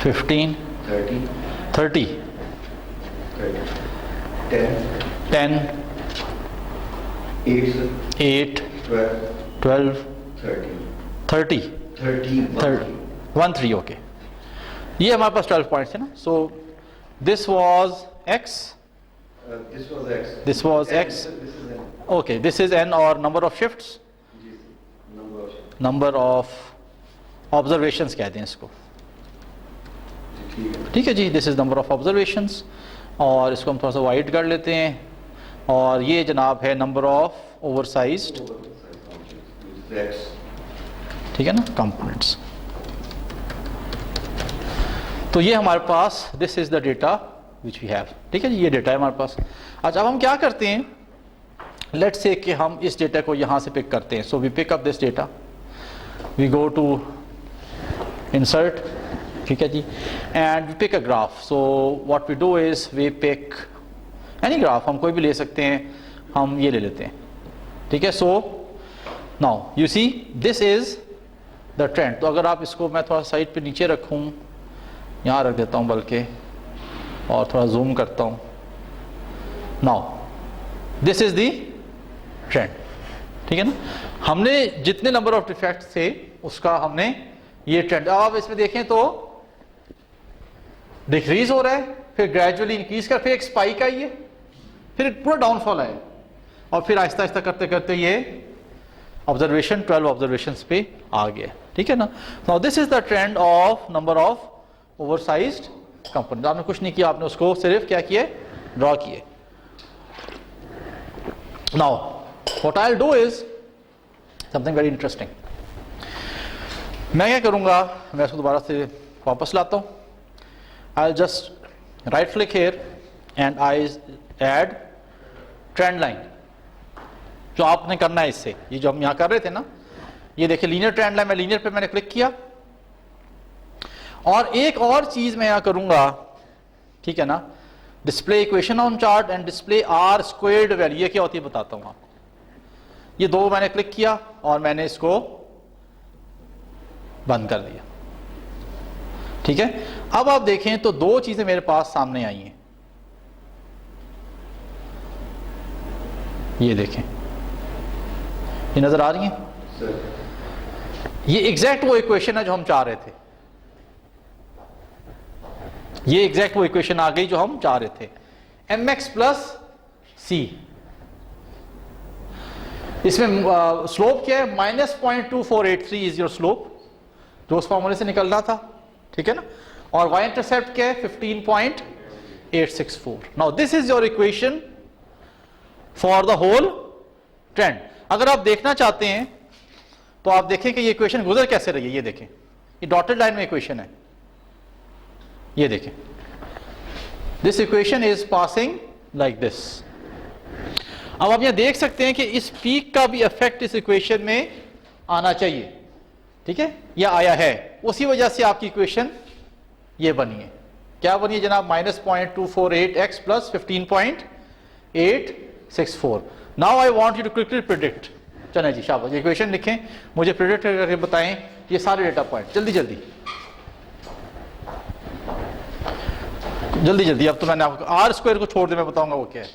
15 30 10 8 12 30 1 3, ओके। ये हमारे पास 12 पॉइंट्स है ना। So this was x, this was x, okay, this is n और number of shifts, number of observations कहते हैं इसको, ठीक है जी। This is number of observations, और इसको हम थोड़ा सा वाइड कर लेते हैं, और ये जनाब है नंबर ऑफ ओवरसाइज्ड, ठीक है ना, कंपोनेंट्स। तो ये हमारे पास, this is the data which we have, ठीक है जी, ये डेटा है हमारे पास। अच्छा, अब हम क्या करते हैं, लेट्स से कि हम इस डेटा को यहाँ से पिक करते हैं। So we pick up this data, we go to insert, ठीक है जी, and we pick a graph. So what we do is we pick any graph, हम कोई भी ले सकते हैं, हम ये ले लेते हैं, ठीक है। सो now you see this is the trend. तो अगर आप इसको, मैं थोड़ा साइड पे नीचे रखूँ, यहाँ रख देता हूँ बल्कि, और थोड़ा जूम करता हूँ। Now this is the trend, ठीक है ना। हमने जितने नंबर ऑफ डिफेक्ट्स थे उसका हमने ये ट्रेंड, अब आप इसमें देखें तो डिक्रीज हो रहा है, फिर ग्रेजुअली इंक्रीज कर, फिर एक स्पाइक आई है, फिर एक पूरा डाउनफॉल आया, और फिर आहिस्ता आहिस्ता करते करते ये ऑब्जर्वेशन 12 ऑब्जर्वेशंस पे आ गया, ठीक है ना। Now this is the trend of number of oversized component. आपने कुछ नहीं किया, आपने उसको सिर्फ क्या किया, ड्रॉ किए। Now what I will do is something very interesting. मैं क्या करूंगा, मैं इसको दोबारा से वापस लाता हूं। I will just right click here and I add trend line. जो आपने करना है इससे, ये जो हम यहां कर रहे थे ना, ये देखिए लीनियर ट्रेंड लाइन, मैं लीनियर पे मैंने क्लिक किया, और एक और चीज मैं यहां करूंगा, ठीक है ना, display equation on chart and display R squared value. ये क्या होती है बताता हूं आपको। ये दो मैंने क्लिक किया और मैंने इसको बंद कर दिया, ठीक है। अब आप देखें तो दो चीजें मेरे पास सामने आई हैं, ये देखें, ये नजर आ रही हैं। ये एग्जैक्ट वो इक्वेशन है जो हम चाह रहे थे, ये एग्जैक्ट वो इक्वेशन आ गई जो हम चाह रहे थे, mx प्लस c। इसमें स्लोप क्या है, -0.2483 इज योर स्लोप, जो उस फॉर्मूले से निकलना था, ठीक है ना, और y इंटरसेप्ट क्या है 15.864। Now this is your equation for the whole trend. अगर आप देखना चाहते हैं तो आप देखें कि ये इक्वेशन गुजर कैसे रही है। ये देखें, ये डॉटेड लाइन में इक्वेशन है, ये देखें, this equation is passing like this. अब आप यहां देख सकते हैं कि इस पीक का भी इफेक्ट इस इक्वेशन में आना चाहिए, ठीक है, यह आया है, उसी वजह से आपकी इक्वेशन ये बनी है। क्या बनी है जनाब, -0.248x plus 15.864। Now I want you to quickly predict. चलें जी, शाबाश, इक्वेशन लिखें, मुझे प्रिडिक्ट करके बताएं ये सारे डेटा पॉइंट, जल्दी जल्दी जल्दी जल्दी। अब तो मैंने आपको आर स्क्वायर को छोड़ दे, मैं बताऊंगा वो क्या है।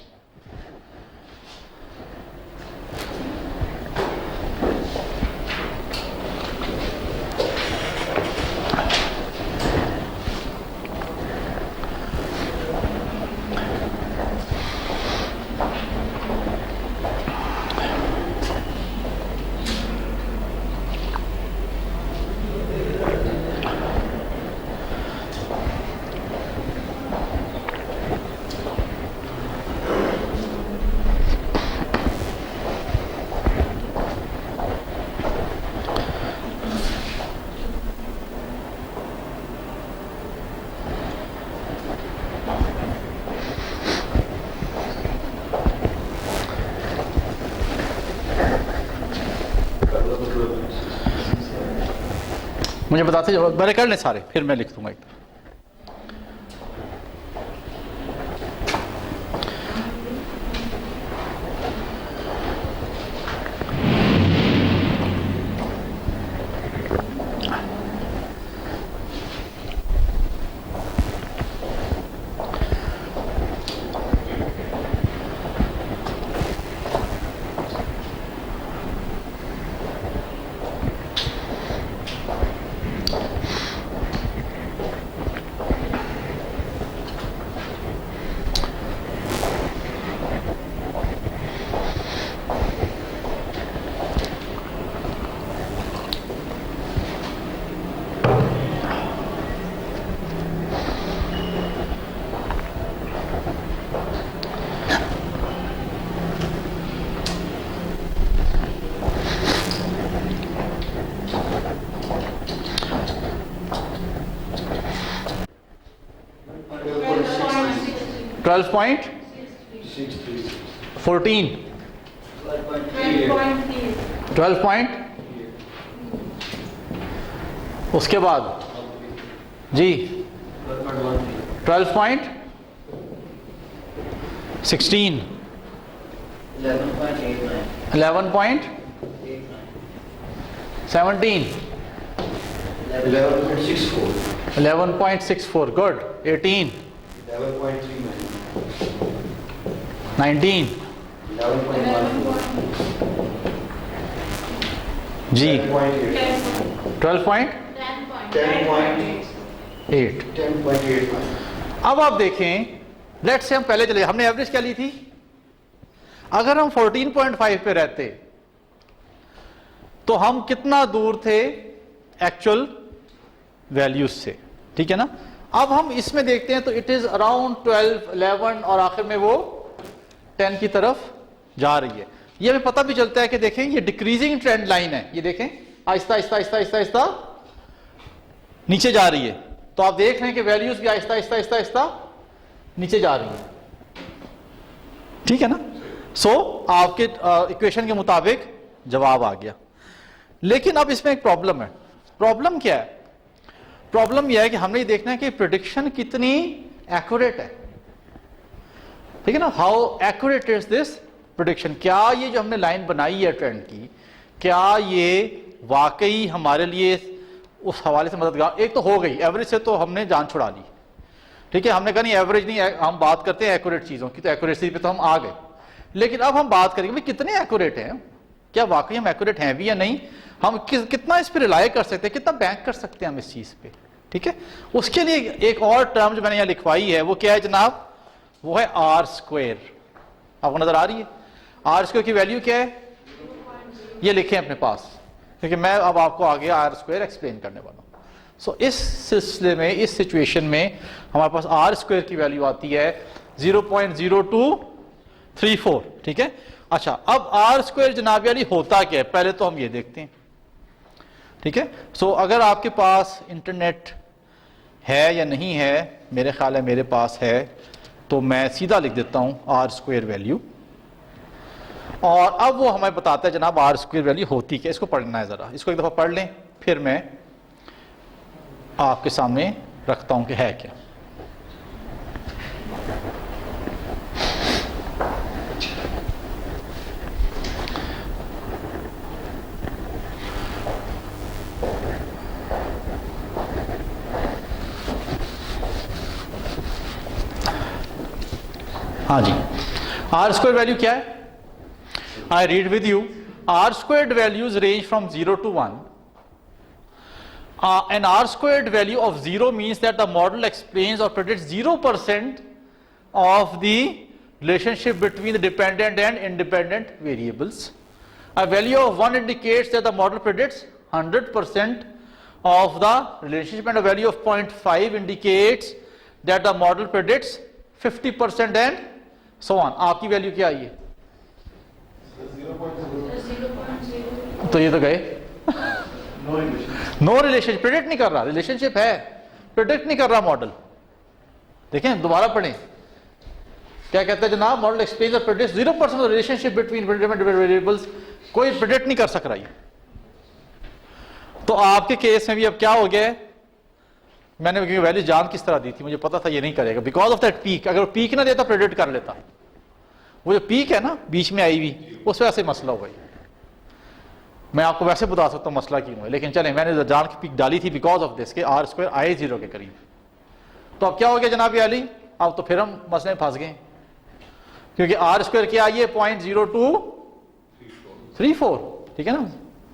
मुझे बताते जाओ, मैंने कर लें सारे, फिर मैं लिख दूंगा एक। ट्वेल्व पॉइंट 14 12 पॉइंट, उसके बाद जी 12 पॉइंट 16 11 पॉइंट 17 11.64 गुड 18 19 जी 12.8। अब आप देखें, लेट्स से हम पहले चले, हमने एवरेज क्या ली थी, अगर हम 14.5 पे रहते तो हम कितना दूर थे एक्चुअल वैल्यूज से, ठीक है ना। अब हम इसमें देखते हैं तो इट इज अराउंड 12 11 और आखिर में वो 10 की तरफ जा रही है। ये हमें पता भी चलता है कि देखें ये डिक्रीजिंग ट्रेंड लाइन है, ये देखें आहिस्ता आहिस्ता आहिस्ता आहिस्ता आहिस्ता नीचे जा रही है। तो आप देख रहे हैं कि वैल्यूज भी आहिस्ता आहिस्ता आहिस्ता आहिस्ता नीचे जा रही है, ठीक है ना। सो आपके इक्वेशन के मुताबिक जवाब आ गया। लेकिन अब इसमें एक प्रॉब्लम है। प्रॉब्लम क्या है? प्रॉब्लम यह है कि हमने ये देखना है कि प्रेडिक्शन कितनी एक्यूरेट है, ठीक है ना। How accurate is this prediction, क्या ये जो हमने लाइन बनाई है ट्रेंड की, क्या ये वाकई हमारे लिए उस हवाले से मददगार। एक तो हो गई एवरेज से, तो हमने जान छुड़ा ली, ठीक है। हमने कहा नहीं एवरेज नहीं, हम बात करते हैं एक्यूरेट चीजों की, तो एक्यूरेसी पे तो हम आ गए। लेकिन अब हम बात करेंगे कितने एक्यूरेट हैं, क्या वाकई हम एक्यूरेट हैं भी या नहीं, हम कितना इस पर रिलाय कर सकते हैं, कितना बैंक कर सकते हैं हम इस चीज पे, ठीक है। उसके लिए एक और टर्म जो मैंने यहां लिखवाई है वो क्या है जनाब, वो है आर स्क्वायर। आपको नजर आ रही है आर स्क्वायर की वैल्यू क्या है, ये लिखें अपने पास, क्योंकि मैं अब आपको आगे आर स्क्वायर एक्सप्लेन करने वाला हूं। सो इस सिलसिले में, इस सिचुएशन में हमारे पास आर स्क्वायर की वैल्यू आती है 0.0234, ठीक है। अच्छा, अब आर स्क्वायर जनाब यानी होता क्या है, पहले तो हम ये देखते हैं, ठीक है। सो अगर आपके पास इंटरनेट है या नहीं है, मेरे ख्याल है मेरे पास है, तो मैं सीधा लिख देता हूं आर स्क्वायर वैल्यू, और अब वो हमें बताता है जनाब आर स्क्वायर वैल्यू होती क्या। इसको पढ़ना है, जरा इसको एक दफा पढ़ लें, फिर मैं आपके सामने रखता हूं कि है क्या। हाँ जी, आर स्क्वायर वैल्यू क्या है, I read with you. R squared values range from 0 to 1. An R squared value of 0 means that the model explains or predicts 0% of the relationship between the dependent and independent variables. A value of 1 indicates that the model predicts 100% of the relationship, and a value of 0.5 indicates that the model predicts 50% and so on. आपकी value क्या आई है? तो ये तो गए no relation, predict नहीं कर रहा, रिलेशनशिप है, प्रेडिक्ट नहीं कर रहा मॉडल। देखें दोबारा पढ़ें क्या कहता है जनाब, मॉडल एक्सप्लेन्स और predicts 0% of relationship between different variables, कोई प्रेडिक्ट नहीं कर सक रहा है। तो आपके केस में भी अब क्या हो गया है, मैंने वैल्यू जान किस तरह दी थी, मुझे पता था ये नहीं करेगा बिकॉज ऑफ दैट पीक। अगर वो पीक ना देता प्रेडिक्ट कर लेता। वो जो पीक है ना बीच में आई हुई, उस वजह से मसला हुआ। मैं आपको वैसे बता सकता हूँ मसला क्यों है, लेकिन चले मैंने जान की पीक डाली थी बिकॉज ऑफ दिस के आर स्क्वायर आए 0 के करीब। तो अब क्या हो गया जनाब अली, अब तो फिर हम मसले में फंस गए, क्योंकि आर स्क्वायर क्या आई है 0.0234, ठीक है ना,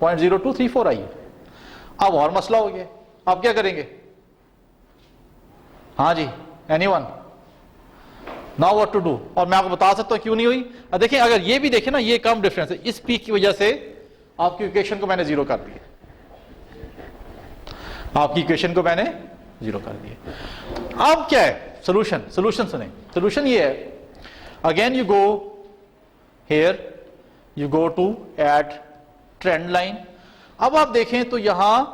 0.0234 आई है। अब और मसला हो गया, अब क्या करेंगे? हाँ जी, anyone now what to do? और मैं आपको बता सकता हूं क्यों नहीं हुई। अब देखिए, अगर ये भी देखें ना, ये कम डिफरेंस है, इस पीक की वजह से आपकी इक्वेशन को मैंने 0 कर दिया, आपकी इक्वेशन को मैंने 0 कर दिया। अब क्या है सोल्यूशन? सोल्यूशन सुने, सोल्यूशन ये है, again you go here, you go to add trend line. अब आप देखें तो यहां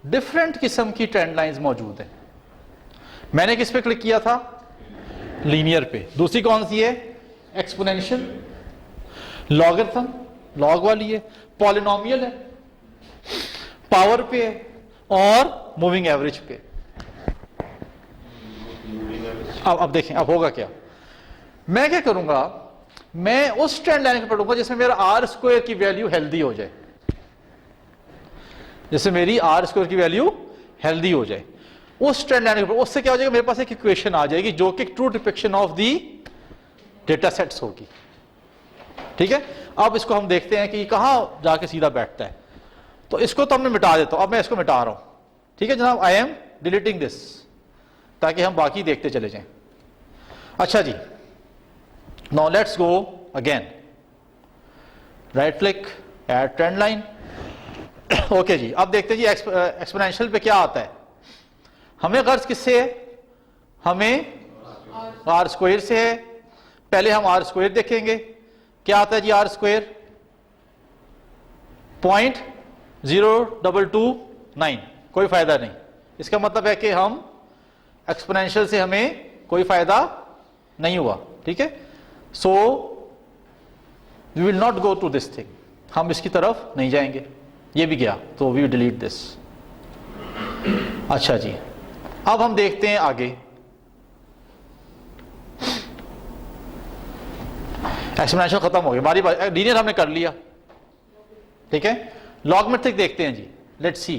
डिफरेंट किस्म की ट्रेंड लाइंस मौजूद हैं। मैंने किस पे क्लिक किया था? लीनियर पे। दूसरी कौन सी है? एक्सपोनेंशियल, लॉगरिथम, लॉग वाली है, पॉलिनोमियल है, पावर पे है, और मूविंग एवरेज पे। अब देखें अब होगा क्या। मैं क्या करूंगा, मैं उस ट्रेंड लाइन को पढ़ूंगा जिसमें मेरा आर स्क्वायर की वैल्यू हेल्दी हो जाए, जैसे मेरी आर स्क्वायर की वैल्यू हेल्दी हो जाए, उस ट्रेंड लाइन के ऊपर। उससे क्या हो जाएगा, मेरे पास एक इक्वेशन आ जाएगी जो कि true depiction of the data sets होगी, ठीक है। अब इसको हम देखते हैं कि कहां जाके सीधा बैठता है। तो इसको तो हमने मिटा देता हूं, अब मैं इसको मिटा रहा हूं, ठीक है जनाब। आई एम डिलीटिंग दिस, ताकि हम बाकी देखते चले जाएं। अच्छा जी, now let's go again, right click, add trend line. Okay जी, अब देखते हैं जी एक्सपोनेंशियल पे क्या आता है। हमें गर्ज किससे है? हमें आर स्क्वायर से है। पहले हम आर स्क्वायर देखेंगे, क्या आता है जी आर स्क्वायर? 0.0229। कोई फायदा नहीं। इसका मतलब है कि हम एक्सपोनेंशियल से हमें कोई फायदा नहीं हुआ, ठीक है। So we will not go to this thing, हम इसकी तरफ नहीं जाएंगे। ये भी गया तो वी डिलीट दिस। अच्छा जी, अब हम देखते हैं आगे। एक्सपोनेंशियल खत्म हो गया, बारी बारी। लीनियर हमने कर लिया, ठीक है। लॉगमेट्रिक देखते हैं जी, लेट्स सी।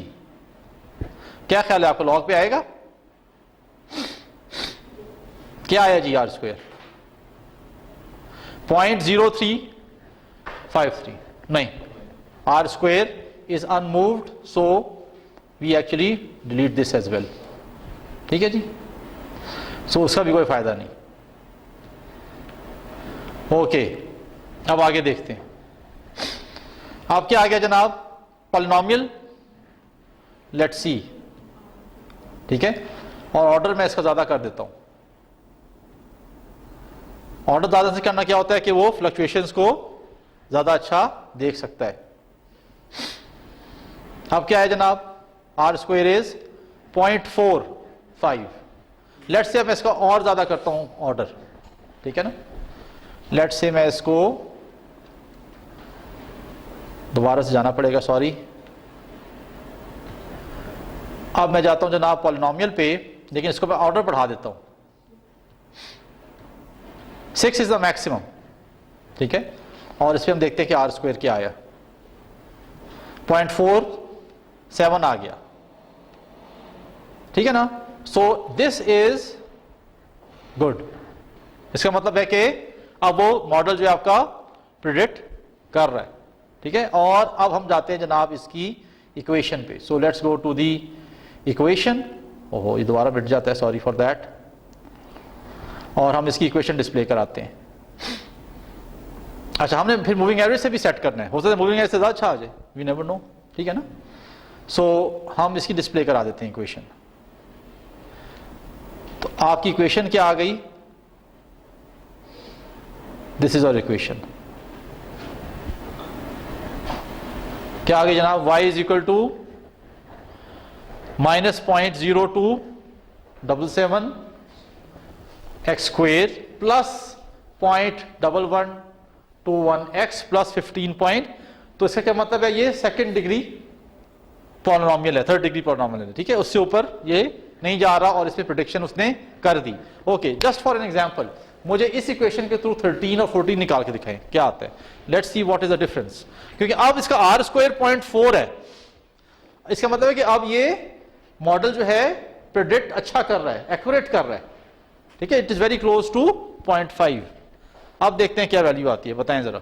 क्या ख्याल है आपको, लॉग पे आएगा? क्या आया जी आर स्क्वायर? 0.0353। नहीं, R square is unmoved, so we actually delete this as well, ठीक है जी। सो उसका भी कोई फायदा नहीं। ओके, अब आगे देखते हैं। अब क्या आ गया जनाब? पॉलिनोमियल, लेट्स सी, ठीक है। और ऑर्डर मैं इसका ज्यादा कर देता हूं। ऑर्डर ज्यादा से करना क्या होता है कि वो फ्लक्चुएशंस को ज्यादा अच्छा देख सकता है। अब क्या है जनाब? Are square is 0.45। Let's say मैं इसका और ज्यादा करता हूं ऑर्डर, ठीक है ना। लेट्स से मैं इसको दोबारा से जाना पड़ेगा, सॉरी। अब मैं जाता हूं जनाब पॉलिनोमियल पे, लेकिन इसको मैं ऑर्डर बढ़ा देता हूं। 6 इज द मैक्सिमम, ठीक है। और इस पर हम देखते हैं कि आर स्क्वायर क्या आया। 0.47 आ गया, ठीक है ना। सो दिस इज गुड। इसका मतलब है कि अब वो मॉडल जो है आपका प्रिडिक्ट कर रहा है, ठीक है। और अब हम जाते हैं जनाब इसकी इक्वेशन पे। So let's go to the equation. ओहो, ये दोबारा मिट जाता है, सॉरी फॉर दैट। और हम इसकी इक्वेशन डिस्प्ले कराते हैं। अच्छा, हमने फिर मूविंग एवरेज से भी सेट करना है, हो सकता है मूविंग एवरेज से ज्यादा अच्छा आ जाए, वी नेवर नो, ठीक है ना। सो हम इसकी डिस्प्ले करा देते हैं इक्वेशन। तो आपकी इक्वेशन क्या आ गई? This is our equation. क्या आ गई जनाब? y is equal to -0.0277 x square plus 0.1121 x plus 15 point. तो इसका क्या मतलब है? ये सेकेंड डिग्री पॉलिनोमियल है, थर्ड डिग्री पॉलिनोमियल है, ठीक है, उससे ऊपर ये नहीं जा रहा और इस पे प्रेडिक्शन उसने कर दी। Okay, just for an example मुझे इस इक्वेशन के थ्रू 13 और 14 निकाल के दिखाएं क्या आता है। Let's see what is the difference, क्योंकि अब इसका आर स्क्वायर 0.4 है, इसका मतलब है कि अब ये मॉडल जो है प्रेडिक्ट अच्छा कर रहा है, एक्यूरेट कर रहा है, ठीक है, it is very close to 0.5। अब देखते हैं क्या वैल्यू आती है, बताएं जरा।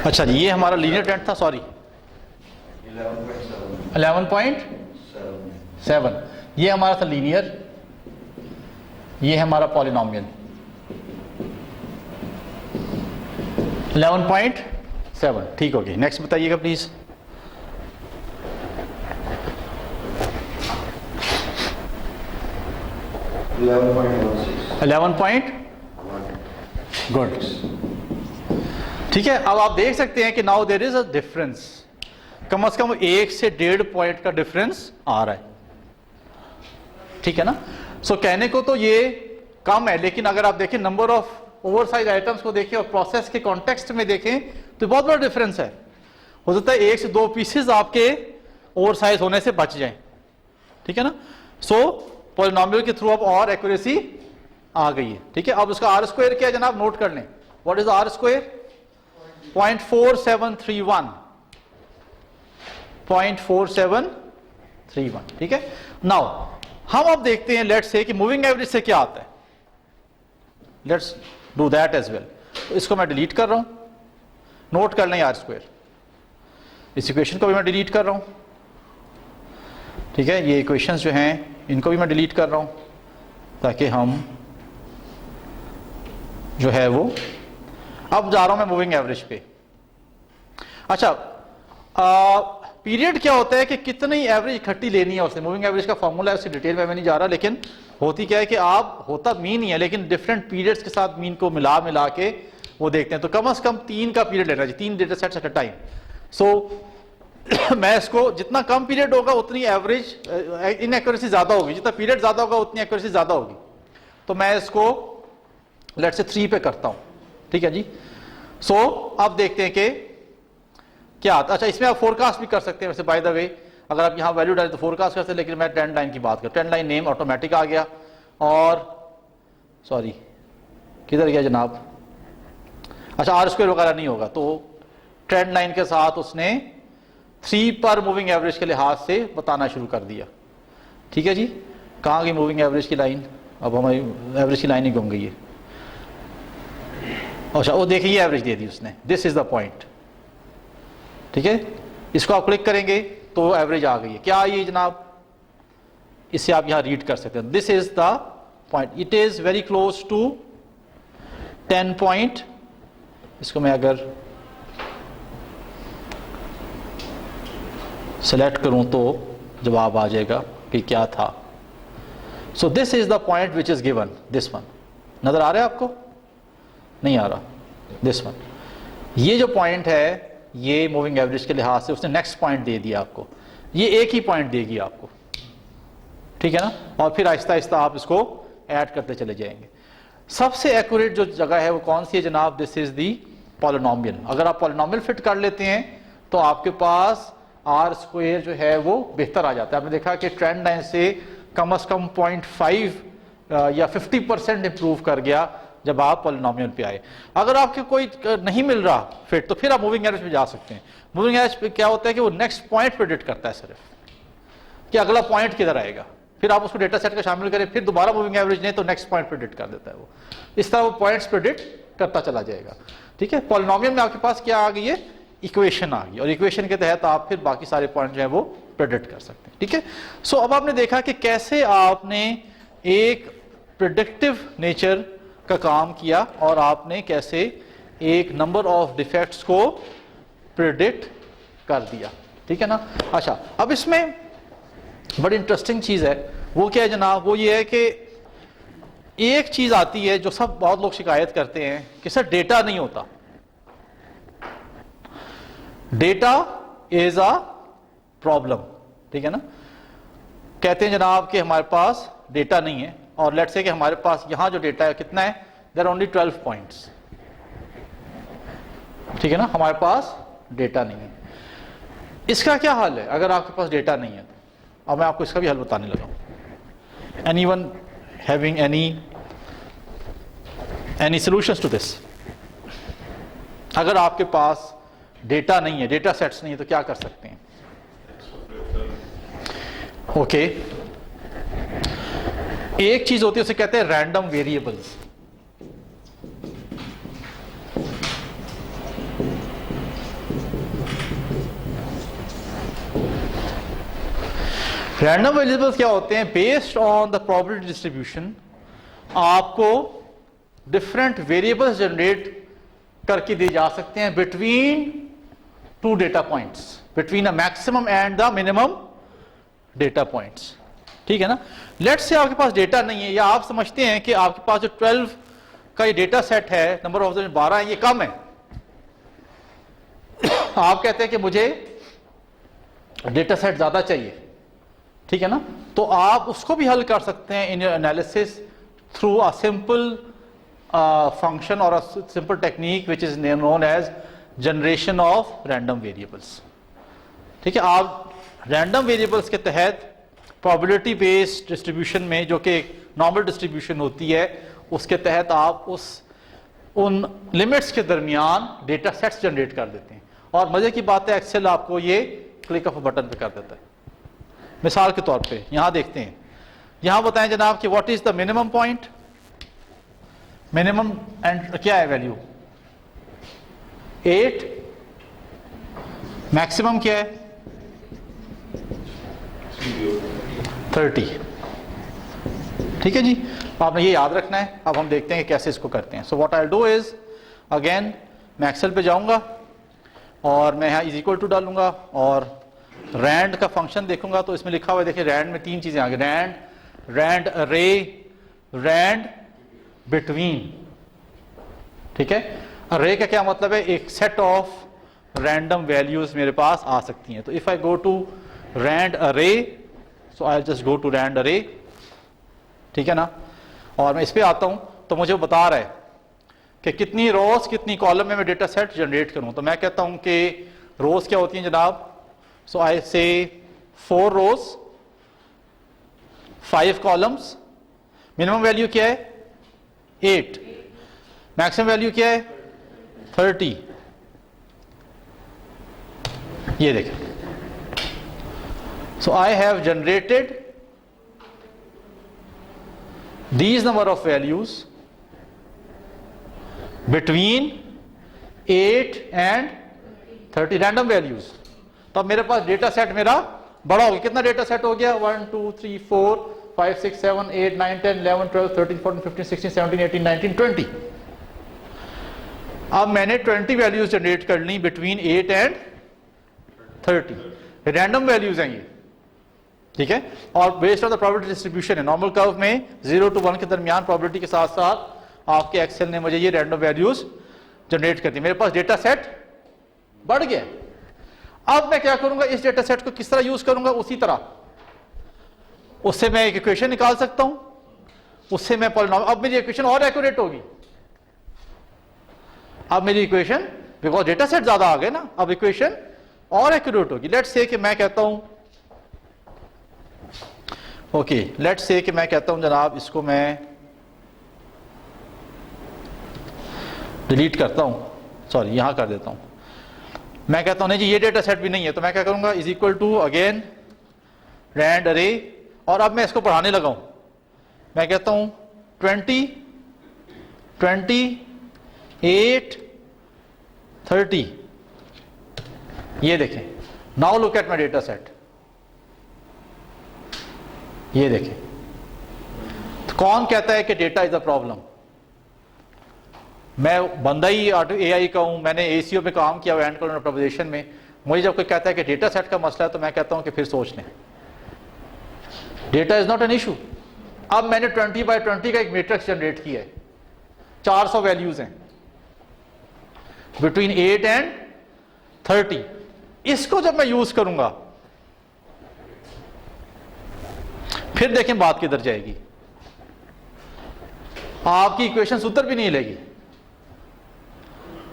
अच्छा ये हमारा लीनियर टेंट था, सॉरी 11.7, ये हमारा था लीनियर, ये है हमारा पॉलिनोमियल 11.7, ठीक हो गई। नेक्स्ट बताइएगा प्लीज। गुड, ठीक है। अब आप देख सकते हैं कि now there is a difference, कम से कम 1 से 1.5 पॉइंट का डिफरेंस आ रहा है, ठीक है ना। सो कहने को तो ये कम है, लेकिन अगर आप देखें नंबर ऑफ ओवरसाइज आइटम्स को देखें और प्रोसेस के कॉन्टेक्स्ट में देखें तो बहुत बड़ा डिफरेंस है। हो सकता है 1 से 2 पीसेस आपके ओवरसाइज होने से बच जाएं, ठीक है ना। सो पॉलिनोमियल के थ्रू अब और एक्यूरेसी आ गई है, ठीक है। अब उसका आर स्क्वायर क्या है जनाब, नोट कर लें। What is are square? 0.4731, 0.4731, ठीक है। नाउ हम अब देखते हैं, लेट्स से कि मूविंग एवरेज से क्या आता है। Let's do that as well. तो इसको मैं डिलीट कर रहा हूं, नोट कर लें आर स्क्वायर। इस इक्वेशन को भी मैं डिलीट कर रहा हूं, ठीक है। ये इक्वेशंस जो हैं इनको भी मैं डिलीट कर रहा हूं ताकि हम जो है वो, अब जा रहा हूं मैं मूविंग एवरेज पे। अच्छा, पीरियड क्या होता है कि कितनी एवरेज इकट्ठी लेनी है उसने, मूविंग एवरेज का फॉर्मूला है, उसकी डिटेल में मैं नहीं जा रहा, लेकिन होती क्या है कि आप, होता मीन ही है लेकिन डिफरेंट पीरियड्स के साथ मीन को मिला के वो देखते हैं। तो कम से कम 3 का पीरियड लेना चाहिए, 3 data sets at a time. So मैं इसको, जितना कम पीरियड होगा उतनी एवरेज इनएक्यूरेसी ज्यादा होगी, जितना पीरियड ज्यादा होगा उतनी एक्यूरेसी ज्यादा होगी। तो मैं इसको लेट्स से 3 पे करता हूं, ठीक है जी। सो अब देखते हैं कि क्या आता। अच्छा, इसमें आप फोरकास्ट भी कर सकते हैं वैसे, बाय द वे, अगर आप यहां वैल्यू डालें तो फोरकास्ट कर सकते हैं, लेकिन मैं ट्रेंड लाइन की बात कर, ट्रेंड लाइन नेम ऑटोमेटिक आ गया। और सॉरी किधर गया जनाब, अच्छा आर स्क्वायर वगैरह नहीं होगा, तो ट्रेंड लाइन के साथ उसने 3 पर मूविंग एवरेज के लिहाज से बताना शुरू कर दिया, ठीक है जी। कहां गई मूविंग एवरेज की लाइन, अब हमारी एवरेज की लाइन ही घूम गई है। अच्छा वो देखिए एवरेज दे दी उसने, दिस इज द पॉइंट, ठीक है। इसको आप क्लिक करेंगे तो एवरेज आ गई है। क्या ये जनाब, इससे आप यहां रीड कर सकते हैं, this is the point, it is very close to 10 point. इसको मैं अगर सेलेक्ट करूं तो जवाब आ जाएगा कि क्या था। सो this is the point which is given, this one नजर आ रहा है आपको, नहीं आ रहा, दिस वन। ये जो पॉइंट है ये मूविंग एवरेज के लिहाज से उसने नेक्स्ट पॉइंट दे दिया आपको, ये एक ही पॉइंट देगी आपको, ठीक है ना। और फिर आहिस्ता आहिस्ता आप इसको ऐड करते चले जाएंगे। सबसे एक्यूरेट जो जगह है वो कौन सी है जनाब, दिस इज दी पॉलिनोमियल। अगर आप पॉलिनोमियल फिट कर लेते हैं तो आपके पास आर स्क्वायर जो है वो बेहतर आ जाता है। आपने देखा कि ट्रेंड लाइन से कम 0.5 या 50% इंप्रूव कर गया जब आप पॉलिनोमियल पे आए। अगर आपके कोई नहीं मिल रहा फिट तो फिर आप मूविंग एवरेज पे जा सकते हैं। मूविंग एवरेज पे क्या होता है कि वो नेक्स्ट पॉइंट प्रेडिक्ट करता है सिर्फ कि अगला पॉइंट किधर आएगा, फिर आप उसको डेटा सेट का शामिल करें, फिर दोबारा मूविंग एवरेज नहीं तो नेक्स्ट पॉइंट प्रेडिक्ट कर देता है वो। इस तरह वो पॉइंट्स प्रेडिक्ट करता चला जाएगा, ठीक है। पॉलिनोमियल में आपके पास क्या आ गई है, इक्वेशन आ गई, और इक्वेशन के तहत आप फिर बाकी सारे पॉइंट जो है वो प्रेडिक्ट कर सकते हैं, ठीक है। सो अब आपने देखा कि कैसे आपने एक प्रिडिक्टिव नेचर का काम किया और आपने कैसे एक नंबर ऑफ डिफेक्ट्स को प्रिडिक्ट कर दिया, ठीक है ना। अच्छा, अब इसमें बड़ी इंटरेस्टिंग चीज़ है, वो क्या है जनाब, वो ये है कि एक चीज़ आती है जो सब बहुत लोग शिकायत करते हैं कि सर डेटा नहीं होता, डेटा इज अ प्रॉब्लम, ठीक है ना। कहते हैं जनाब कि हमारे पास डेटा नहीं है, और लेट्स से कि हमारे पास यहां जो डेटा है कितना है, देयर ओनली 12 पॉइंट्स, ठीक है ना, हमारे पास डेटा नहीं है। इसका क्या हाल है अगर आपके पास डेटा नहीं है तो? अब मैं आपको इसका भी हल बताने लगा हूं। Anyone having any solutions to this? अगर आपके पास डेटा नहीं है, डेटा सेट्स नहीं है, तो क्या कर सकते हैं? ओके, एक चीज होती है उसे कहते हैं रैंडम वेरिएबल्स। रैंडम वेरिएबल्स क्या होते हैं? Based on the probability distribution आपको डिफरेंट वेरिएबल्स जनरेट करके दिए जा सकते हैं between two data points, between a maximum and the minimum data points, ठीक है ना। लेट्स से आपके पास डेटा नहीं है, या आप समझते हैं कि आपके पास जो 12 का ये डेटा सेट है, नंबर ऑफ 12 है, ये कम है। आप कहते हैं कि मुझे डेटा सेट ज्यादा चाहिए, ठीक है ना, तो आप उसको भी हल कर सकते हैं in your analysis through a simple function और a simple technique which is known as generation of random variables, ठीक है। आप रैंडम वेरिएबल्स के तहत प्रोबेबिलिटी बेस्ड डिस्ट्रीब्यूशन में, जो कि एक नॉर्मल डिस्ट्रीब्यूशन होती है, उसके तहत आप उन लिमिट्स के दरमियान डेटा सेट्स जनरेट कर देते हैं। और मजे की बात है, एक्सेल आपको ये क्लिक ऑफ बटन पे कर देता है। मिसाल के तौर पे यहां देखते हैं, यहां बताएं जनाब कि what is the minimum point, minimum and क्या है वैल्यू 8, मैक्सिमम क्या है 30, ठीक है जी। आपने ये याद रखना है। अब हम देखते हैं कि कैसे इसको करते हैं। So what I do is, again मैं एक्सेल पे जाऊंगा और मैं यहाँ इज इक्वल टू डालूंगा और रैंड का फंक्शन देखूंगा, तो इसमें लिखा हुआ है, देखिए रैंड में 3 चीजें आ गई, रैंड अरे, रैंड बिटवीन, ठीक है। अरे का क्या मतलब है? एक सेट ऑफ रैंडम वैल्यूज मेरे पास आ सकती हैं। तो if I go to rand array, so I just go to rand array, ठीक है ना, और मैं इस पे आता हूं तो मुझे बता रहा है कि कितनी रोज कितनी कॉलम में मैं डेटा सेट जनरेट करूं। तो मैं कहता हूं कि रोज क्या होती हैं जनाब, सो आई से 4 रोज 5 कॉलम्स, मिनिमम वैल्यू क्या है 8, मैक्सिमम वैल्यू क्या है 30। ये देखें, so I have generated these number of values between 8 and 30 random values। तो अब मेरे पास डेटा सेट मेरा बड़ा हो गया। कितना डेटा सेट हो गया? 1 2 3 4 5 6 7 8 9 10 11 12 13 14 15 16 17 18 19 20। अब मैंने 20 वैल्यूज जनरेट कर ली बिटवीन 8 एंड 30। रैंडम वैल्यूज हैं ये, ठीक है, और based on the probability distribution है। नॉर्मल कर्व में 0 to 1 के दरमियान प्रोबेबिलिटी के साथ साथ आपके एक्सेल ने मुझे ये रैंडम वैल्यूज जनरेट कर दी। मेरे पास डेटा सेट बढ़ गया। अब मैं क्या करूंगा, इस डेटा सेट को किस तरह यूज करूंगा? उसी तरह उससे मैं एक इक्वेशन निकाल सकता हूं, उससे मैं पॉलिनोमियल, अब मेरी इक्वेशन और एक्यूरेट होगी। अब मेरी इक्वेशन, बिकॉज डेटा सेट ज्यादा आ गए ना, अब इक्वेशन और एक्यूरेट होगी। लेट्स से कि मैं कहता हूं, ओके, लेट्स से कि मैं कहता हूं जनाब इसको मैं डिलीट करता हूं, सॉरी यहां कर देता हूं। मैं कहता हूं नहीं जी ये डेटा सेट भी नहीं है, तो मैं क्या करूंगा, is equal to again rand अरे, और अब मैं इसको पढ़ाने लगा हूं। मैं कहता हूं 20 20 8 30। ये देखें, now look at my data set. ये देखें कौन कहता है कि डेटा इज अ प्रॉब्लम? मैं बंदा ही एआई का हूं, मैंने एसीओ पे काम किया हुआ एंड कॉलम प्रोपोजिशन में। मुझे जब कोई कहता है कि डेटा सेट का मसला है तो मैं कहता हूं कि फिर सोच लें, data is not an issue. अब मैंने 20 बाय 20 का एक मैट्रिक्स जनरेट किया है, 400 वैल्यूज हैं बिटवीन 8 एंड 30। इसको जब मैं यूज करूंगा फिर देखें बात किधर जाएगी। आपकी इक्वेशन उधर भी नहीं लेगी,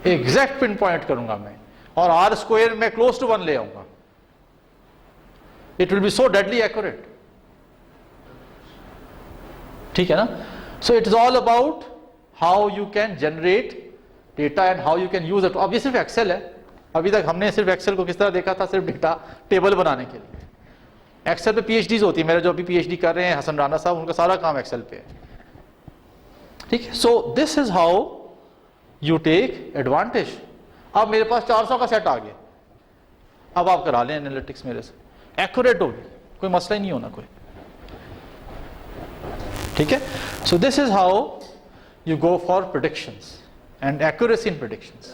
एग्जैक्ट पिन पॉइंट करूंगा मैं, और आर स्क्वायर में क्लोज टू 1 ले आऊंगा। It will B so deadly accurate. ठीक है ना? So it is all about how you can generate data and how you can use it. अब ये सिर्फ एक्सेल है, अभी तक हमने सिर्फ एक्सेल को किस तरह देखा था, सिर्फ डेटा टेबल बनाने के लिए। एक्सेल पे पीएचडीज होती है, मेरे जो अभी पीएचडी कर रहे हैं हसन राना साहब, उनका सारा काम एक्सेल पे है। ठीक है, so this is how you take advantage. अब मेरे पास 400 का सेट आ गया, अब आप करा लें एनालिटिक्स मेरे से, एक्यूरेट होगी, कोई मसला ही नहीं होना कोई। ठीक है, so this is how you go for predictions and accuracy in predictions.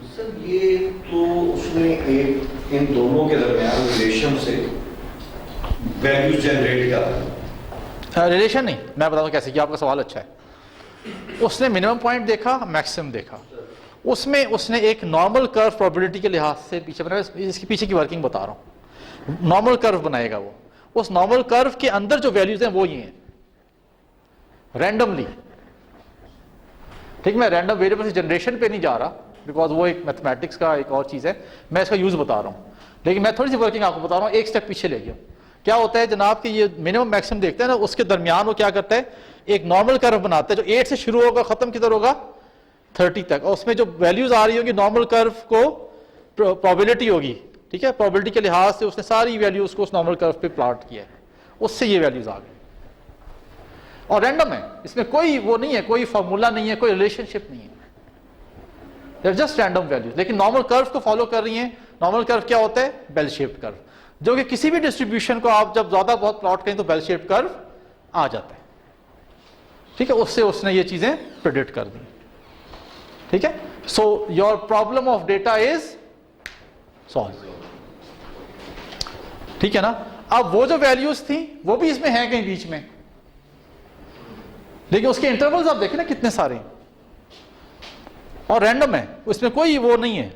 Sir ये तो उसने एक इन दोनों के दरमियान रिलेशन से वैल्यू जनरेट करा। रिलेशन नहीं, मैं बताऊं कैसे किया, आपका सवाल अच्छा है। उसने मिनिमम पॉइंट देखा, मैक्सिमम देखा, उसमें उसने एक नॉर्मल कर्व प्रोबेबिलिटी के लिहाज से पीछे बनाया। इसके पीछे की वर्किंग बता रहा हूं। नॉर्मल कर्व बनाएगा वो, उस नॉर्मल कर्व के अंदर जो वैल्यूज हैं वो ये हैं रैंडमली। ठीक, मैं रैंडम वेरिएबल से जनरेशन पे नहीं जा रहा, बिकॉज वो एक मैथमेटिक्स का एक और चीज है, मैं इसका यूज बता रहा हूं। लेकिन मैं थोड़ी सी वर्किंग आपको बता रहा हूं, एक स्टेप पीछे ले गया। क्या होता है जनाब कि ये मिनिमम मैक्सिमम देखते हैं ना, उसके दरमियान वो क्या करता है, एक नॉर्मल कर्व बनाता है जो 8 से शुरू होगा, खत्म किधर होगा 30 तक, और उसमें जो वैल्यूज आ रही होगी नॉर्मल कर्व को प्रोबेबिलिटी होगी। ठीक है, प्रोबेबिलिटी के लिहाज से उसने सारी वैल्यूज को उस नॉर्मल कर्व पे प्लॉट किया है, उससे ये वैल्यूज आ गई। और रैंडम है, इसमें कोई वो नहीं है, कोई फॉर्मूला नहीं है, कोई रिलेशनशिप नहीं है, देयर जस्ट रैंडम वैल्यूज। लेकिन नॉर्मल कर्व को फॉलो कर रही है। नॉर्मल कर्व क्या होता है, बेल शेप्ड कर्व, जो कि किसी भी डिस्ट्रीब्यूशन को आप जब ज्यादा बहुत प्लॉट करें तो बेल शेप्ड कर्व आ जाता है। ठीक है, उससे उसने ये चीजें प्रेडिक्ट कर दी। ठीक है, so your problem of data is solve. ठीक है ना? अब वो जो वैल्यूज थी वो भी इसमें है कहीं बीच में, लेकिन उसके इंटरवल्स आप देखें ना कितने सारे हैं, और रैंडम है, उसमें कोई वो नहीं है।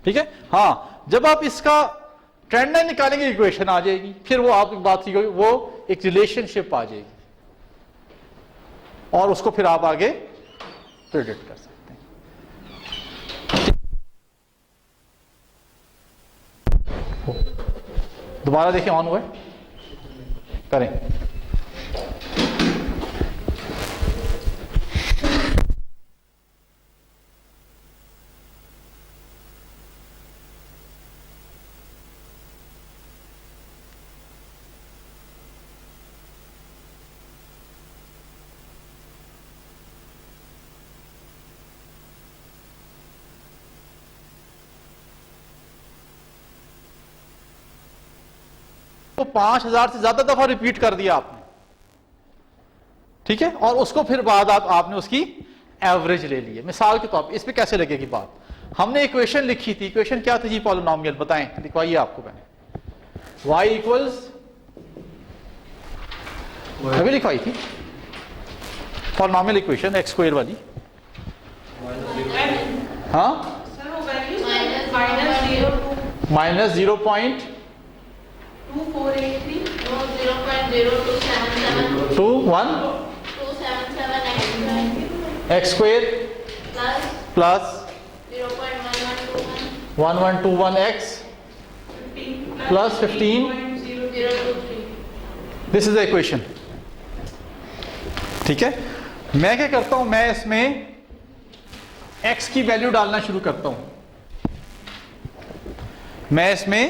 ठीक है, हाँ, जब आप इसका ट्रेंड लाइन निकालेंगे इक्वेशन आ जाएगी, फिर वो आप बात की वो एक रिलेशनशिप आ जाएगी, और उसको फिर आप आगे प्रेडिक्ट कर सकते हैं। दोबारा देखिए, ऑन हुआ है, करें। तो 5000 से ज्यादा दफा रिपीट कर दिया आपने। ठीक है, और उसको फिर बाद आपने उसकी एवरेज ले ली है। मिसाल के तौर पर इस पे कैसे लगेगी बात, हमने इक्वेशन लिखी थी, इक्वेशन क्या थी जी, पॉलिनोमियल, बताएं, लिखवाइए आपको मैंने, y इक्वल्स, अभी लिखवाई थी पॉलिनोमियल इक्वेशन x स्क्वायर वाली। हाँ, सर वो values -0 minus 0.2483 2 1 x square plus 1121 x plus 15, this is the equation. ठीक है, मैं क्या करता हूं, मैं इसमें x की वैल्यू डालना शुरू करता हूं, मैं इसमें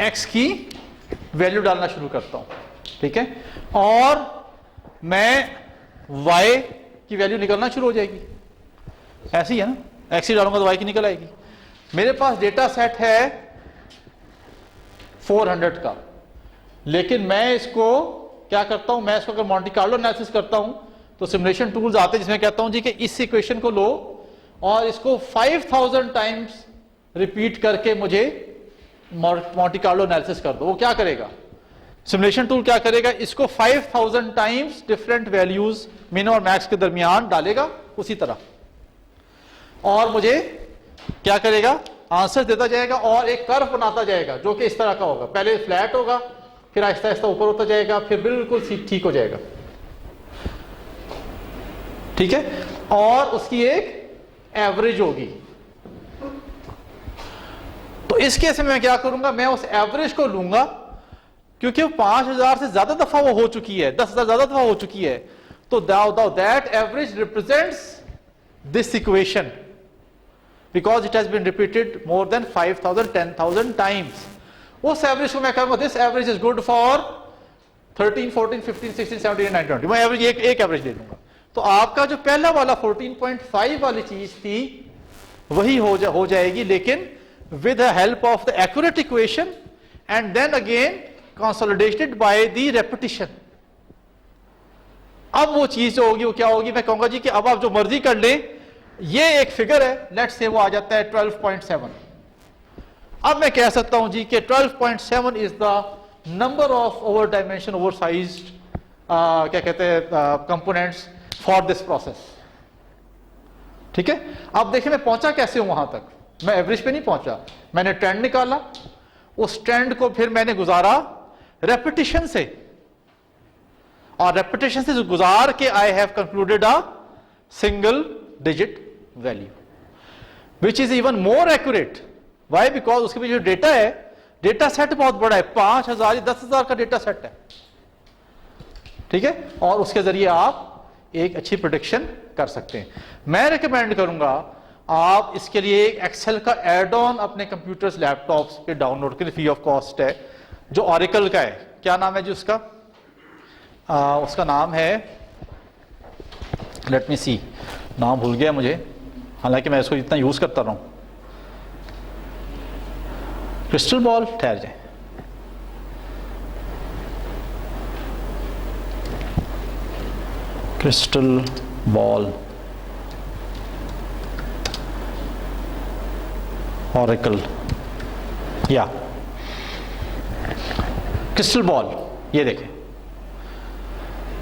x की वैल्यू डालना शुरू करता हूं। ठीक है, और मैं y की वैल्यू निकलना शुरू हो जाएगी, ऐसी है ना, x ही डालूंगा तो y की निकल आएगी। मेरे पास डेटा सेट है 400 का, लेकिन मैं इसको क्या करता हूं मैं, इसको अगर मॉन्टी कार्लो एनालिसिस करता हूं तो सिमुलेशन टूल्स आते हैं जिसमें कहता हूं जी कि इस इक्वेशन को लो और इसको 5000 टाइम्स रिपीट करके मुझे मॉन्टी कार्लो एनालिसिस कर दो। वो क्या करेगा, सिमुलेशन टूल क्या करेगा, इसको 5000 टाइम्स डिफरेंट वैल्यूज मिन और मैक्स के दरमियान डालेगा उसी तरह, और मुझे क्या करेगा, आंसर देता जाएगा और एक कर्व बनाता जाएगा जो कि इस तरह का होगा। पहले फ्लैट होगा, फिर आहिस्ता आहिस्ता ऊपर होता जाएगा, फिर बिल्कुल ठीक हो जाएगा। ठीक है, और उसकी एक एवरेज होगी। तो इस केस में मैं क्या करूंगा, मैं उस एवरेज को लूंगा, क्योंकि वो 5000 से ज्यादा दफा वो हो चुकी है, 10,000 ज्यादा दफा हो चुकी है, तो that average represents this equation because it has been repeated more than 5000 10,000 times। उस एवरेज को मैं कहूंगा this average is good for 13 14 15 16 17 19 20। मैं एवरेज एक एवरेज ले लूंगा। तो आपका जो पहला वाला 14.5 वाली चीज थी वही हो जाएगी, लेकिन with the help of the accurate equation and then again consolidated by the repetition। अब वो चीज जो होगी वो क्या होगी, मैं कहूंगा जी कि अब आप जो मर्जी कर लें, ये एक फिगर है, लेट्स से वो आ जाता है 12.7। अब मैं कह सकता हूं जी कि 12.7 is the number of over dimension over sized क्या कहते हैं कंपोनेंट्स फॉर दिस प्रोसेस। ठीक है, अब देखिए मैं पहुंचा कैसे हूं वहां तक, मैं एवरेज पे नहीं पहुंचा, मैंने ट्रेंड निकाला, उस ट्रेंड को फिर मैंने गुजारा रेपिटेशन से, और रेपिटेशन से गुजार के I have concluded a single digit value which is even more accurate. Why, because उसके पीछे जो डेटा है, डेटा सेट बहुत बड़ा है, 5000 या 10,000 का डेटा सेट है। ठीक है, और उसके जरिए आप एक अच्छी प्रेडिक्शन कर सकते हैं। मैं रिकमेंड करूंगा आप इसके लिए एक एक्सेल का एड ऑन अपने कंप्यूटर्स लैपटॉप्स पे डाउनलोड करें, फ्री ऑफ कॉस्ट है, जो ऑरेकल का है। क्या नाम है जी उसका, उसका नाम है, लेट मी सी, नाम भूल गया मुझे, हालांकि मैं इसको इतना यूज करता रहा हूं। क्रिस्टल बॉल, ठहर जाए, क्रिस्टल बॉल ऑरेकल, या क्रिस्टल बॉल, ये देखें।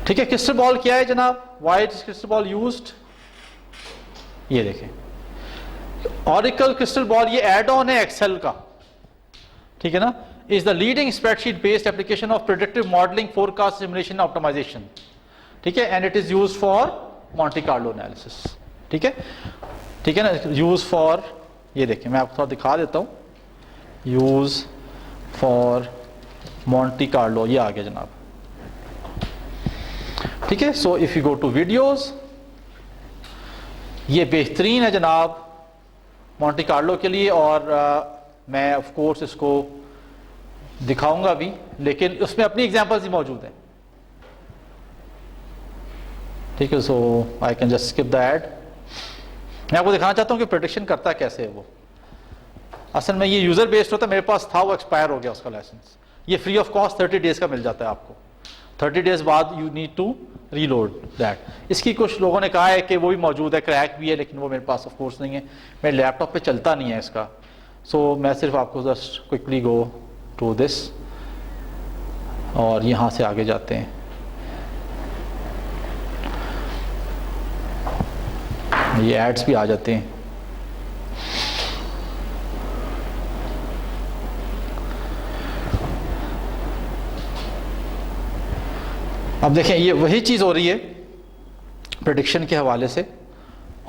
ठीक है, क्रिस्टल बॉल क्या है जनाब, why is crystal ball used, ये देखें ऑरेकल क्रिस्टल बॉल, ये एड ऑन है एक्सेल का। ठीक है ना, is the leading spreadsheet based application of predictive modeling, forecast, simulation, optimization. ठीक है, and it is used for Monte Carlo analysis. ठीक है, ठीक है ना, यूज फॉर, ये देखें मैं आपको थोड़ा दिखा देता हूं, यूज फॉर मॉन्टी कार्लो, ये आ गया जनाब। ठीक है, so if you go to videos, ये बेहतरीन है जनाब मॉन्टी कार्लो के लिए, और मैं ऑफ कोर्स इसको दिखाऊंगा भी, लेकिन उसमें अपनी एग्जांपल्स ही मौजूद हैं। ठीक है, so I can just skip the ad. मैं आपको दिखाना चाहता हूं कि प्रेडिक्शन करता कैसे है वो। असल में ये यूजर बेस्ड होता है, मेरे पास था, वो एक्सपायर हो गया उसका लाइसेंस। ये फ्री ऑफ कॉस्ट 30 डेज का मिल जाता है आपको, 30 डेज बाद you need to reload that. इसकी कुछ लोगों ने कहा है कि वो भी मौजूद है, क्रैक भी है, लेकिन वो मेरे पास ऑफ कोर्स नहीं है, मेरे लैपटॉप पे चलता नहीं है इसका। सो मैं सिर्फ आपको just quickly go to this, और यहाँ से आगे जाते हैं। ये एड्स भी आ जाते हैं। अब देखें ये वही चीज़ हो रही है प्रेडिक्शन के हवाले से,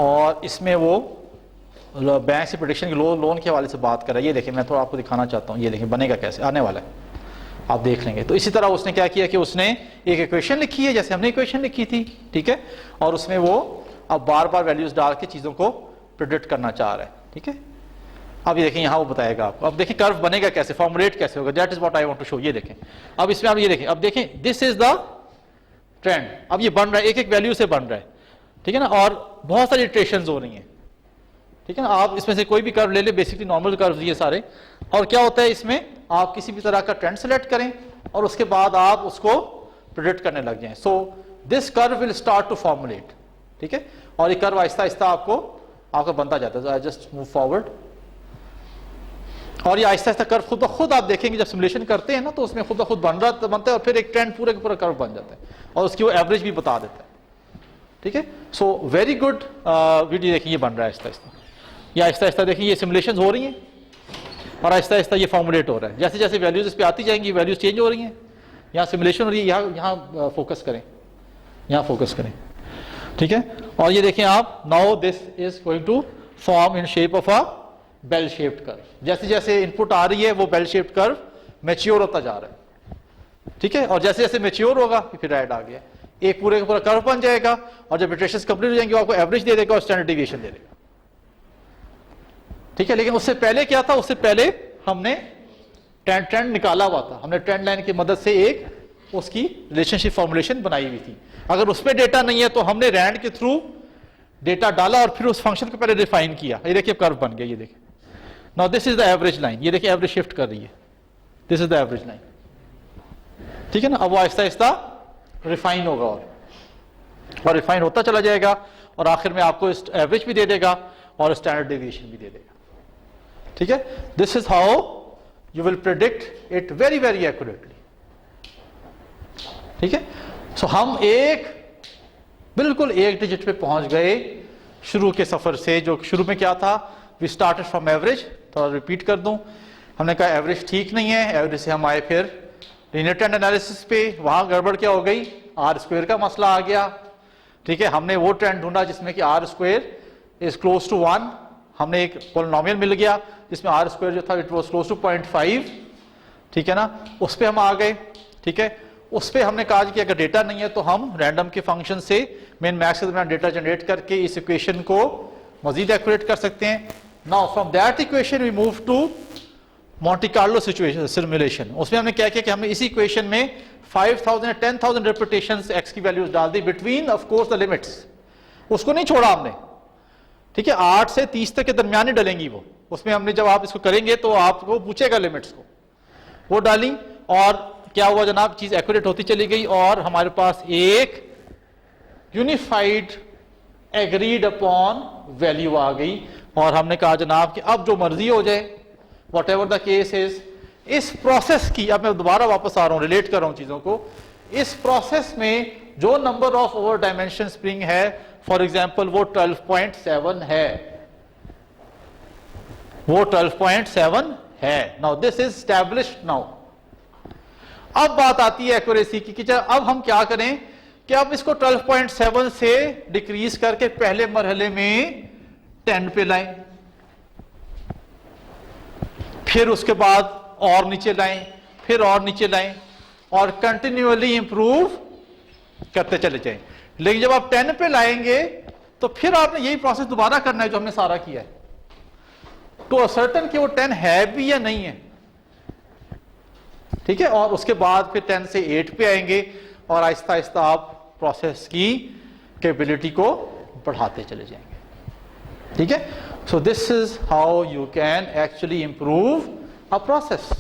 और इसमें वो बैंक से प्रेडिक्शन के लोन के हवाले से बात कर रहा है। ये देखें मैं थोड़ा आपको दिखाना चाहता हूँ, ये देखें बनेगा कैसे, आने वाला है, आप देख लेंगे। तो इसी तरह उसने क्या किया कि उसने एक इक्वेशन लिखी है, जैसे हमने इक्वेशन लिखी थी, ठीक है, और उसमें वो अब बार बार वैल्यूज डाल के चीज़ों को प्रेडिक्ट करना चाह रहा है। ठीक है, अब ये देखें यहाँ वो बताएगा आपको। अब देखें कर्व बनेगा कैसे, फॉर्मुलेट कैसे होगा, that is what I want to show. ये देखें, अब इसमें आप ये देखें, अब देखें दिस इज द ट्रेंड, अब ये बन रहा है, एक एक वैल्यू से बन रहा है। ठीक है ना, और बहुत सारी इटरेशंस हो रही हैं। ठीक है ना, आप इसमें से कोई भी कर्व ले ले, बेसिकली नॉर्मल कर्व ये सारे, और क्या होता है इसमें आप किसी भी तरह का ट्रेंड सेलेक्ट करें और उसके बाद आप उसको प्रेडिक्ट करने लग जाएं। So this curve will start to formulate, ठीक है, और ये कर्व आहिस्ता आहिस्ता आपको बनता जाता है। आई जस्ट मूव फॉरवर्ड, और ये आहिस्ता आहिस्ता कर्व खुद ब खुद आप देखेंगे जब सिमुलेशन करते हैं ना, तो उसमें खुद ब खुद बनता है, और फिर एक ट्रेंड पूरे का पूरा कर्व बन जाता है, और उसकी वो एवरेज भी बता देता है, ठीक है। सो वेरी गुड वीडियो, देखिए ये बन रहा है आहिस्ता आहिस्ता, ये आहिस्ता आहिस्ता देखिए ये सिमुलेशन हो रही हैं, और आहिस्ता आहिस्ता ये फॉर्मुलेट हो रहा है। जैसे जैसे वैल्यूज इस पर आती जाएंगी, वैल्यूज चेंज हो रही हैं, यहाँ सिमुलेशन हो रही है, यहाँ फोकस करें, यहाँ फोकस करें, ठीक है। और ये देखें आप, now this is going to form in shape of a bell shaped curve. जैसे जैसे इनपुट आ रही है वो बेल शेप्ड कर्व मैच्योर होता जा रहा है, ठीक है, और जैसे जैसे मैच्योर होगा फिर ऐड आ गया, एक पूरे का पूरा कर्व बन जाएगा, और जब इटरेशंस कंप्लीट हो जाएंगे वो आपको एवरेज दे देगा और स्टैंडर्ड डेविएशन दे देगा, ठीक है। लेकिन उससे पहले क्या था, उससे पहले हमने ट्रेंड निकाला हुआ था, हमने ट्रेंड लाइन की मदद से एक उसकी रिलेशनशिप फॉर्मुलेशन बनाई हुई थी। अगर उसमें डेटा नहीं है तो हमने रैंड के थ्रू डेटा डाला और फिर उस फंक्शन को पहले डिफाइन किया। ये देखिए कर्व बन गया, ये देखिए, now this is the average line, ये देखिए एवरेज शिफ्ट कर रही है, this is the average line, ठीक है ना। अब वो आहिस्ता आहिस्ता रिफाइन होगा और रिफाइन होता चला जाएगा, और आखिर में आपको एवरेज भी दे देगा और स्टैंडर्ड डेविएशन भी दे देगा, ठीक है। This is how you will predict it very very accurately, ठीक है। सो हम बिल्कुल एक डिजिट पे पहुंच गए शुरू के सफर से। जो शुरू में क्या था, वी स्टार्टेड फ्रॉम एवरेज, थोड़ा रिपीट कर दूं, हमने कहा एवरेज ठीक नहीं है, एवरेज से हम आए फिर लीनियर ट्रेंड एनालिसिस पे, वहां गड़बड़ क्या हो गई, आर स्क्वायर का मसला आ गया, ठीक है। हमने वो ट्रेंड ढूंढा जिसमें कि R square is close to 1, हमने एक पॉलिनोमियल मिल गया जिसमें आर स्क्वायर जो था इट वाज क्लोज टू 0.5, ठीक है ना, उस पर हम आ गए, ठीक है। उस पर हमने कहा कि अगर डेटा नहीं है तो हम रैंडम के फंक्शन से मिन मैक्स के दरमियान डेटा जनरेट करके इस इक्वेशन को मजीद एक्यूरेट कर सकते हैं। Now from that equation we move to Monte Carlo simulation. उसमें हमने क्या किया कि हमने इसी इक्वेशन में 5000 या 10,000 रिपीटेशंस एक्स की वैल्यूज डाल दी between of course the limits, उसको नहीं छोड़ा हमने, ठीक है। 8 से 30 तक के दरमियान ही डलेंगी वो, उसमें हमने जब आप इसको करेंगे तो आपको पूछेगा लिमिट्स को, वो डाली, और क्या हुआ जनाब, चीज एक्यूरेट होती चली गई, और हमारे पास एक यूनिफाइड एग्रीड अपॉन वैल्यू आ गई, और हमने कहा जनाब कि अब जो मर्जी हो जाए, what ever the case is, इस प्रोसेस की, अब मैं दोबारा वापस आ रहा हूं, रिलेट कर रहा हूं चीजों को, इस प्रोसेस में जो number of over dimension spring है, फॉर एग्जाम्पल वो 12.7 है, वो 12.7 है। Now this is established. Now अब बात आती है एक्यूरेसी की, कि अब हम क्या करें कि अब इसको 12.7 से डिक्रीज करके पहले मरहले में 10 पे लाएं, फिर उसके बाद और नीचे लाएं, फिर और नीचे लाएं, और कंटिन्यूअली इंप्रूव करते चले जाएं। लेकिन जब आप 10 पे लाएंगे तो फिर आपने यही प्रोसेस दोबारा करना है जो हमने सारा किया है, टू असर्टन कि वो 10 है भी या नहीं है, ठीक है। और उसके बाद फिर 10 से 8 पे आएंगे, और आहिस्ता आहिस्ता आप प्रोसेस की कैपेबिलिटी को बढ़ाते चले जाएंगे, ठीक है। So this is how you can actually improve a process,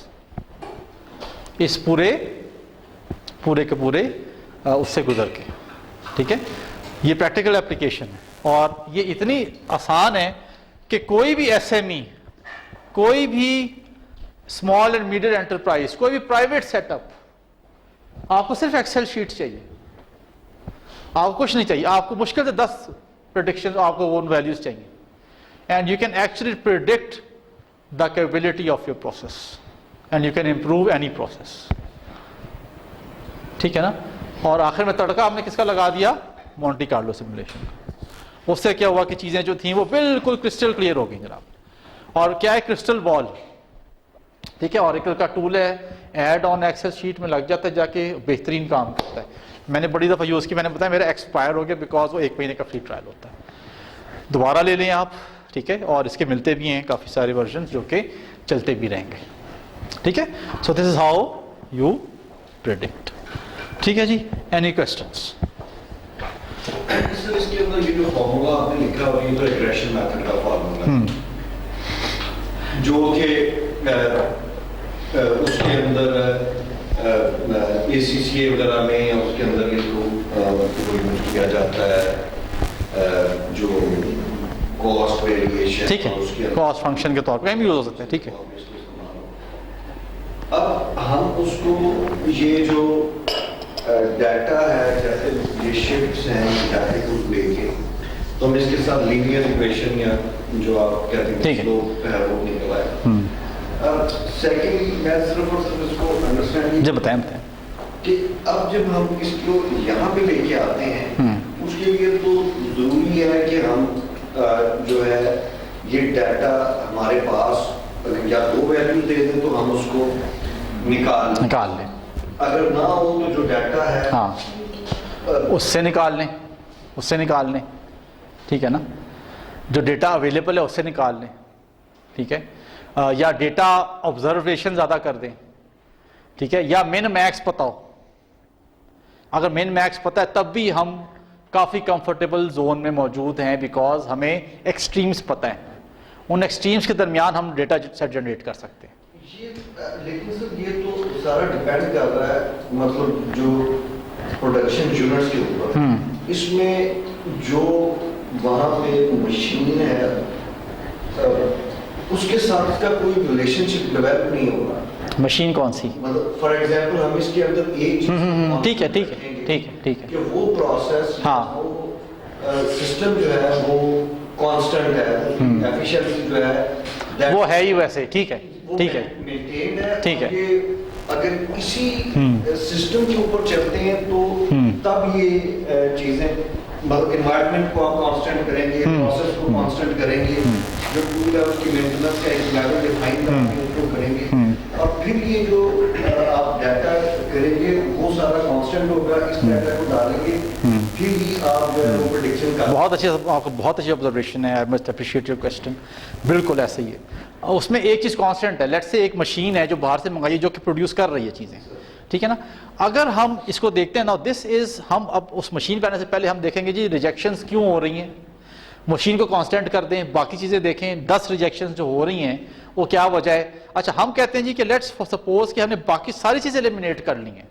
इस पूरे के पूरे उससे गुजर के, ठीक है। ये प्रैक्टिकल एप्लीकेशन है, और ये इतनी आसान है कि कोई भी एसएमई, कोई भी स्मॉल एंड मीडियम एंटरप्राइज, कोई भी प्राइवेट सेटअप, आपको सिर्फ एक्सेल शीट चाहिए, आपको कुछ नहीं चाहिए, आपको मुश्किल से 10 प्रेडिक्शन, आपको वो वैल्यूज चाहिए, and you can actually predict the capability of your process, and you can improve any process, ठीक है ना। और आखिर में तड़का हमने किसका लगा दिया, मोंटे कार्लो सिमुलेशन का। उससे क्या हुआ कि चीजें जो थी वो बिल्कुल क्रिस्टल क्लियर हो गई जनाब। और क्या है क्रिस्टल बॉल, ठीक है, ऑरेकल का टूल है, ऐड ऑन एक्सेल शीट में लग जाता है, जाके बेहतरीन काम करता है। मैंने बड़ी दफ़ा यूज़ की, मैंने बताया मेरा एक्सपायर हो गया बिकॉज वो 1 महीने का फ्री ट्रायल होता है, दोबारा ले लें आप, ठीक है। और इसके मिलते भी हैं काफ़ी सारे वर्जन जो कि चलते भी रहेंगे, ठीक है। So this is how you predict, ठीक है जी। Any questions? सर इसके अंदर ये जो फॉर्मूला आपने लिखा हुआ है, ये तो रिग्रेशन मेथड का फॉर्मूला जो कि उसके अंदर ACCA वगैरह में या उसके अंदर इसको यूज किया जाता है जो कॉस्ट वेरिएशन, ठीक है, कॉस्ट फंक्शन के तौर पर भी यूज हो सकता है, ठीक है। अब हम उसको ये जो डाटा है, जैसे ये शिफ्ट्स हैं डाटा को लेके, तो हम इसके साथ लीनियर इक्वेशन या जो आप कहते हैं स्लोप है वो निकला। सेकंड मैं सिर्फ और सिर्फ इसको अंडरस्टैंड जब बताएं कि अब जब हम इसको यहाँ पे लेके आते हैं उसके लिए तो जरूरी है कि हम जो है ये डाटा हमारे पास अगर या दो वैल्यू दे दें तो हम उसको निकाल लें, अगर ना हो तो जो डाटा है हाँ उससे निकाल लें, ठीक है ना, जो डेटा अवेलेबल है उससे निकाल लें, ठीक है, या डेटा ऑब्जर्वेशन ज़्यादा कर दें, ठीक है, या मिन मैक्स पता हो। अगर मिन मैक्स पता है तब भी हम काफ़ी कंफर्टेबल जोन में मौजूद हैं, बिकॉज हमें एक्सट्रीम्स पता है, उन एक्सट्रीम्स के दरमियान हम डेटा सेट जनरेट कर सकते हैं। लेकिन सर ये तो सारा डिपेंड कर रहा है मतलब जो प्रोडक्शन यूनिट्स के ऊपर, इसमें जो वहाँ पे मशीन है उसके साथ इसका कोई रिलेशनशिप डेवलप नहीं होगा। मशीन कौन सी? मतलब फॉर एग्जांपल हम इसके अंदर एक चीज ठीक है कि वो प्रोसेस, हाँ, वो सिस्टम जो है वो कांस्टेंट है, एफिशिएंसी जो है वो है ही वैसे, ठीक है मेंटेन्ड है, ठीक है। अगर इसी सिस्टम के ऊपर चलते हैं तो तब ये चीजें मतलब एनवायरनमेंट को आप कांस्टेंट करेंगे, प्रोसेस को कांस्टेंट करेंगे, जो टूल है उसकी मेंटेनेंस का एक लेवल डिफाइन करके उसको करेंगे, और फिर ये जो आप डाटा करेंगे वो सारा कांस्टेंट होगा, इस डाटा को डालेंगे, फिर ही आप जो है वो प्रेडिक्शन कर। बहुत अच्छी ऑब्जर्वेशन है, I must appreciate your question, बिल्कुल ऐसे ही है। उसमें एक चीज़ कांस्टेंट है, लेट्स से एक मशीन है जो बाहर से मंगाई जो कि प्रोड्यूस कर रही है चीज़ें, ठीक है ना। अगर हम इसको देखते हैं ना, दिस इज, हम अब उस मशीन पे आने से पहले हम देखेंगे जी रिजेक्शंस क्यों हो रही हैं, मशीन को कांस्टेंट कर दें, बाकी चीज़ें देखें, 10 रिजेक्शंस जो हो रही हैं वो क्या वजह है। अच्छा, हम कहते हैं जी कि लेट्स सपोज कि हमने बाकी सारी चीज़ें एलिमिनेट कर ली हैं,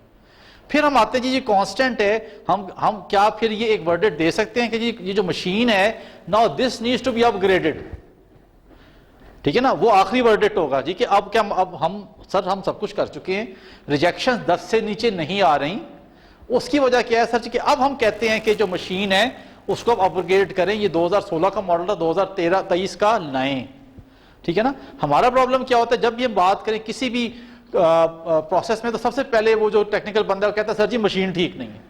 फिर हम आते हैं जी ये कांस्टेंट है, हम क्या फिर ये एक वर्डिक्ट दे सकते हैं कि जी ये जो मशीन है now this needs to be upgraded, ठीक है ना, वो आखिरी वर्डिक्ट होगा जी कि अब क्या, अब हम सब कुछ कर चुके हैं, रिजेक्शन 10 से नीचे नहीं आ रही, उसकी वजह क्या है सर कि अब हम कहते हैं कि जो मशीन है उसको अब अपग्रेड करें, ये 2016 का मॉडल था, 2023 का लाएं, ठीक है ना। हमारा प्रॉब्लम क्या होता है जब भी हम बात करें किसी भी प्रोसेस में, तो सबसे पहले वो जो टेक्निकल बंदा है वो कहता है सर जी मशीन ठीक नहीं है,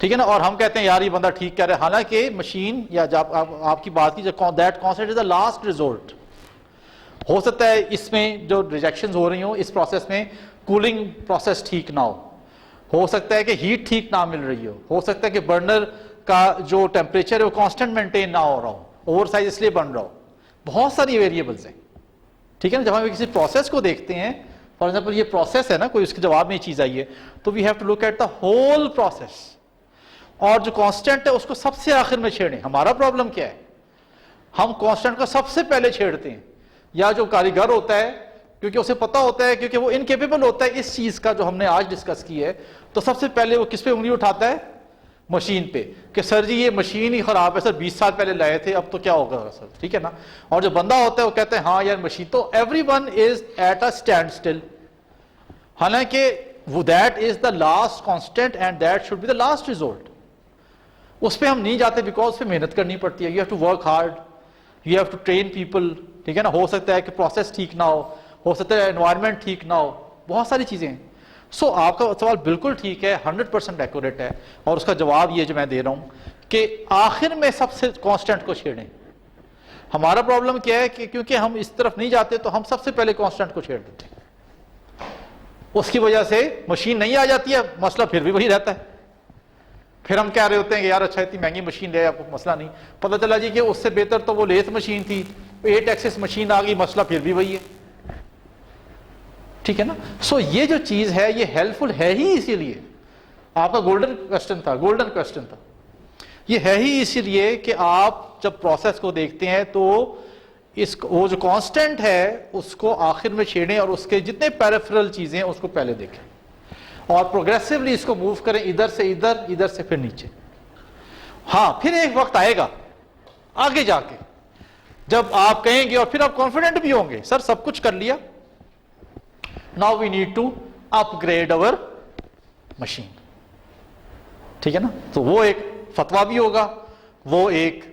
ठीक है ना, और हम कहते हैं यार ये बंदा ठीक कह रहा है, हालांकि मशीन या जब आपकी बात की that concept is the last resort. हो सकता है इसमें जो रिजेक्शंस हो रही हो इस प्रोसेस में कूलिंग प्रोसेस ठीक ना हो सकता है कि हीट ठीक ना मिल रही हो सकता है कि बर्नर का जो टेम्परेचर है वो कांस्टेंट मेंटेन ना हो रहा हो, ओवर साइज इसलिए बन रहा हो, बहुत सारी वेरिएबल्स हैं, ठीक है ना। जब हम किसी प्रोसेस को देखते हैं, फॉर एग्जाम्पल ये प्रोसेस है ना, कोई उसके जवाब में ये चीज आई है, तो we have to look at the whole process, और जो कांस्टेंट है उसको सबसे आखिर में छेड़ें। हमारा प्रॉब्लम क्या है, हम कांस्टेंट को सबसे पहले छेड़ते हैं, या जो कारीगर होता है क्योंकि उसे पता होता है, क्योंकि वो इनकेपेबल होता है इस चीज का जो हमने आज डिस्कस की है, तो सबसे पहले वो किस पे उंगली उठाता है, मशीन पे, कि सर जी ये मशीन ही खराब है सर, 20 साल पहले लाए थे, अब तो क्या होगा सर, ठीक है ना। और जो बंदा होता है वो कहता है हाँ यार मशीन, तो everyone is at a stand still, हालांकि वो that is the last constant and that should be the last resort. उस पर हम नहीं जाते बिकॉज उस पर मेहनत करनी पड़ती है, you have to work hard, you have to train people, ठीक है ना। हो सकता है कि प्रोसेस ठीक ना हो सकता है एनवायरनमेंट ठीक ना हो, बहुत सारी चीजें हैं। सो आपका सवाल बिल्कुल ठीक है, 100% एक्यूरेट है, और उसका जवाब ये जो मैं दे रहा हूं कि आखिर में सबसे कांस्टेंट को छेड़ें। हमारा प्रॉब्लम क्या है कि क्योंकि हम इस तरफ नहीं जाते तो हम सबसे पहले कांस्टेंट को छेड़ देते हैं, उसकी वजह से मशीन नहीं आ जाती है, मसला फिर भी वही रहता है। फिर हम कह रहे होते हैं कि यार अच्छा इतनी महंगी मशीन ले, आपको मसला नहीं, पता चला जी कि उससे बेहतर तो वो लेथ मशीन थी, 8 एक्सिस मशीन आ गई, मसला फिर भी वही है, ठीक है ना। सो ये जो चीज है ये हेल्पफुल है ही इसीलिए, आपका गोल्डन क्वेश्चन था, ये है ही इसीलिए कि आप जब प्रोसेस को देखते हैं तो वो जो कांस्टेंट है उसको आखिर में छेड़ें और उसके जितने पेरिफेरल चीजें हैं उसको पहले देखें, और प्रोग्रेसिवली इसको मूव करें इधर से इधर, इधर से फिर नीचे। हाँ, फिर एक वक्त आएगा आगे जाके जब आप कहेंगे और फिर आप कॉन्फिडेंट भी होंगे, सर सब कुछ कर लिया, now we need to upgrade our machine. ठीक है ना? तो वो एक फतवा भी होगा, वो एक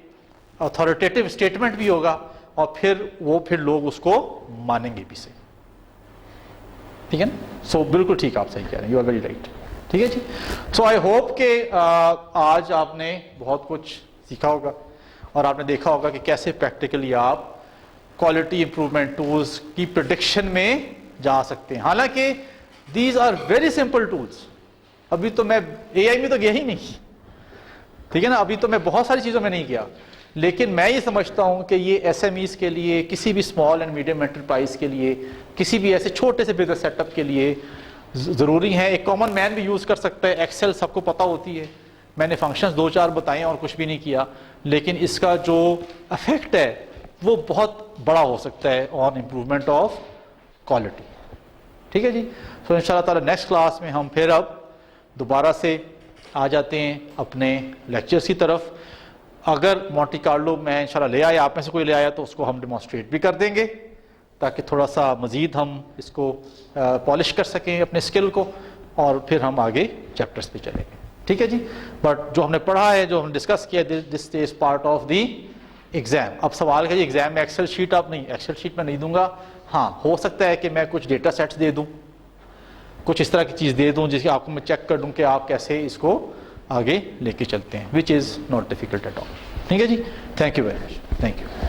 अथॉरिटेटिव स्टेटमेंट भी होगा, और फिर लोग उसको मानेंगे भी सही। ठीक है ना? सो बिल्कुल ठीक, आप सही कह रहे हैं, यू आर वेरी राइट। ठीक है जी। सो आई होप कि आज आपने बहुत कुछ सीखा होगा और आपने देखा होगा कि कैसे प्रैक्टिकली आप क्वालिटी इंप्रूवमेंट टूल्स की प्रेडिक्शन में जा सकते हैं। हालांकि these are very simple tools. अभी तो मैं एआई में तो गया ही नहीं, ठीक है ना, अभी तो मैं बहुत सारी चीज़ों में नहीं गया, लेकिन मैं ये समझता हूँ कि ये एसएमईज के लिए, किसी भी स्मॉल एंड मीडियम एंटरप्राइज के लिए, किसी भी ऐसे छोटे से बिजनेस सेटअप के लिए ज़रूरी है। एक कॉमन मैन भी यूज़ कर सकता है। एक्सेल सबको पता होती है, मैंने फंक्शंस 2-4 बताए और कुछ भी नहीं किया, लेकिन इसका जो इफेक्ट है वो बहुत बड़ा हो सकता है ऑन इम्प्रूवमेंट ऑफ क्वालिटी। ठीक है जी। सो इंशाल्लाह ताला नेक्स्ट क्लास में हम फिर अब दोबारा से आ जाते हैं अपने लेक्चर्स की तरफ। अगर मोंटी कार्लो मैं इंशाल्लाह ले आया, आप में से कोई ले आया, तो उसको हम डेमोन्स्ट्रेट भी कर देंगे ताकि थोड़ा सा मज़ीद हम इसको पॉलिश कर सकें अपने स्किल को, और फिर हम आगे चैप्टर्स पे चलेंगे। ठीक है जी। बट जो हमने पढ़ा है, जो हमने डिस्कस किया, this is part of the exam. अब सवाल है जी, एग्ज़ाम में एक्सेल शीट आप नहीं, एक्सेल शीट में नहीं दूंगा। हाँ, हो सकता है कि मैं कुछ डेटा सेट्स दे दूँ, कुछ इस तरह की चीज़ दे दूँ जिसकी आपको मैं चेक कर दूँ कि आप कैसे इसको आगे लेके चलते हैं, which is not difficult at all. ठीक है जी। Thank you very much. Thank you.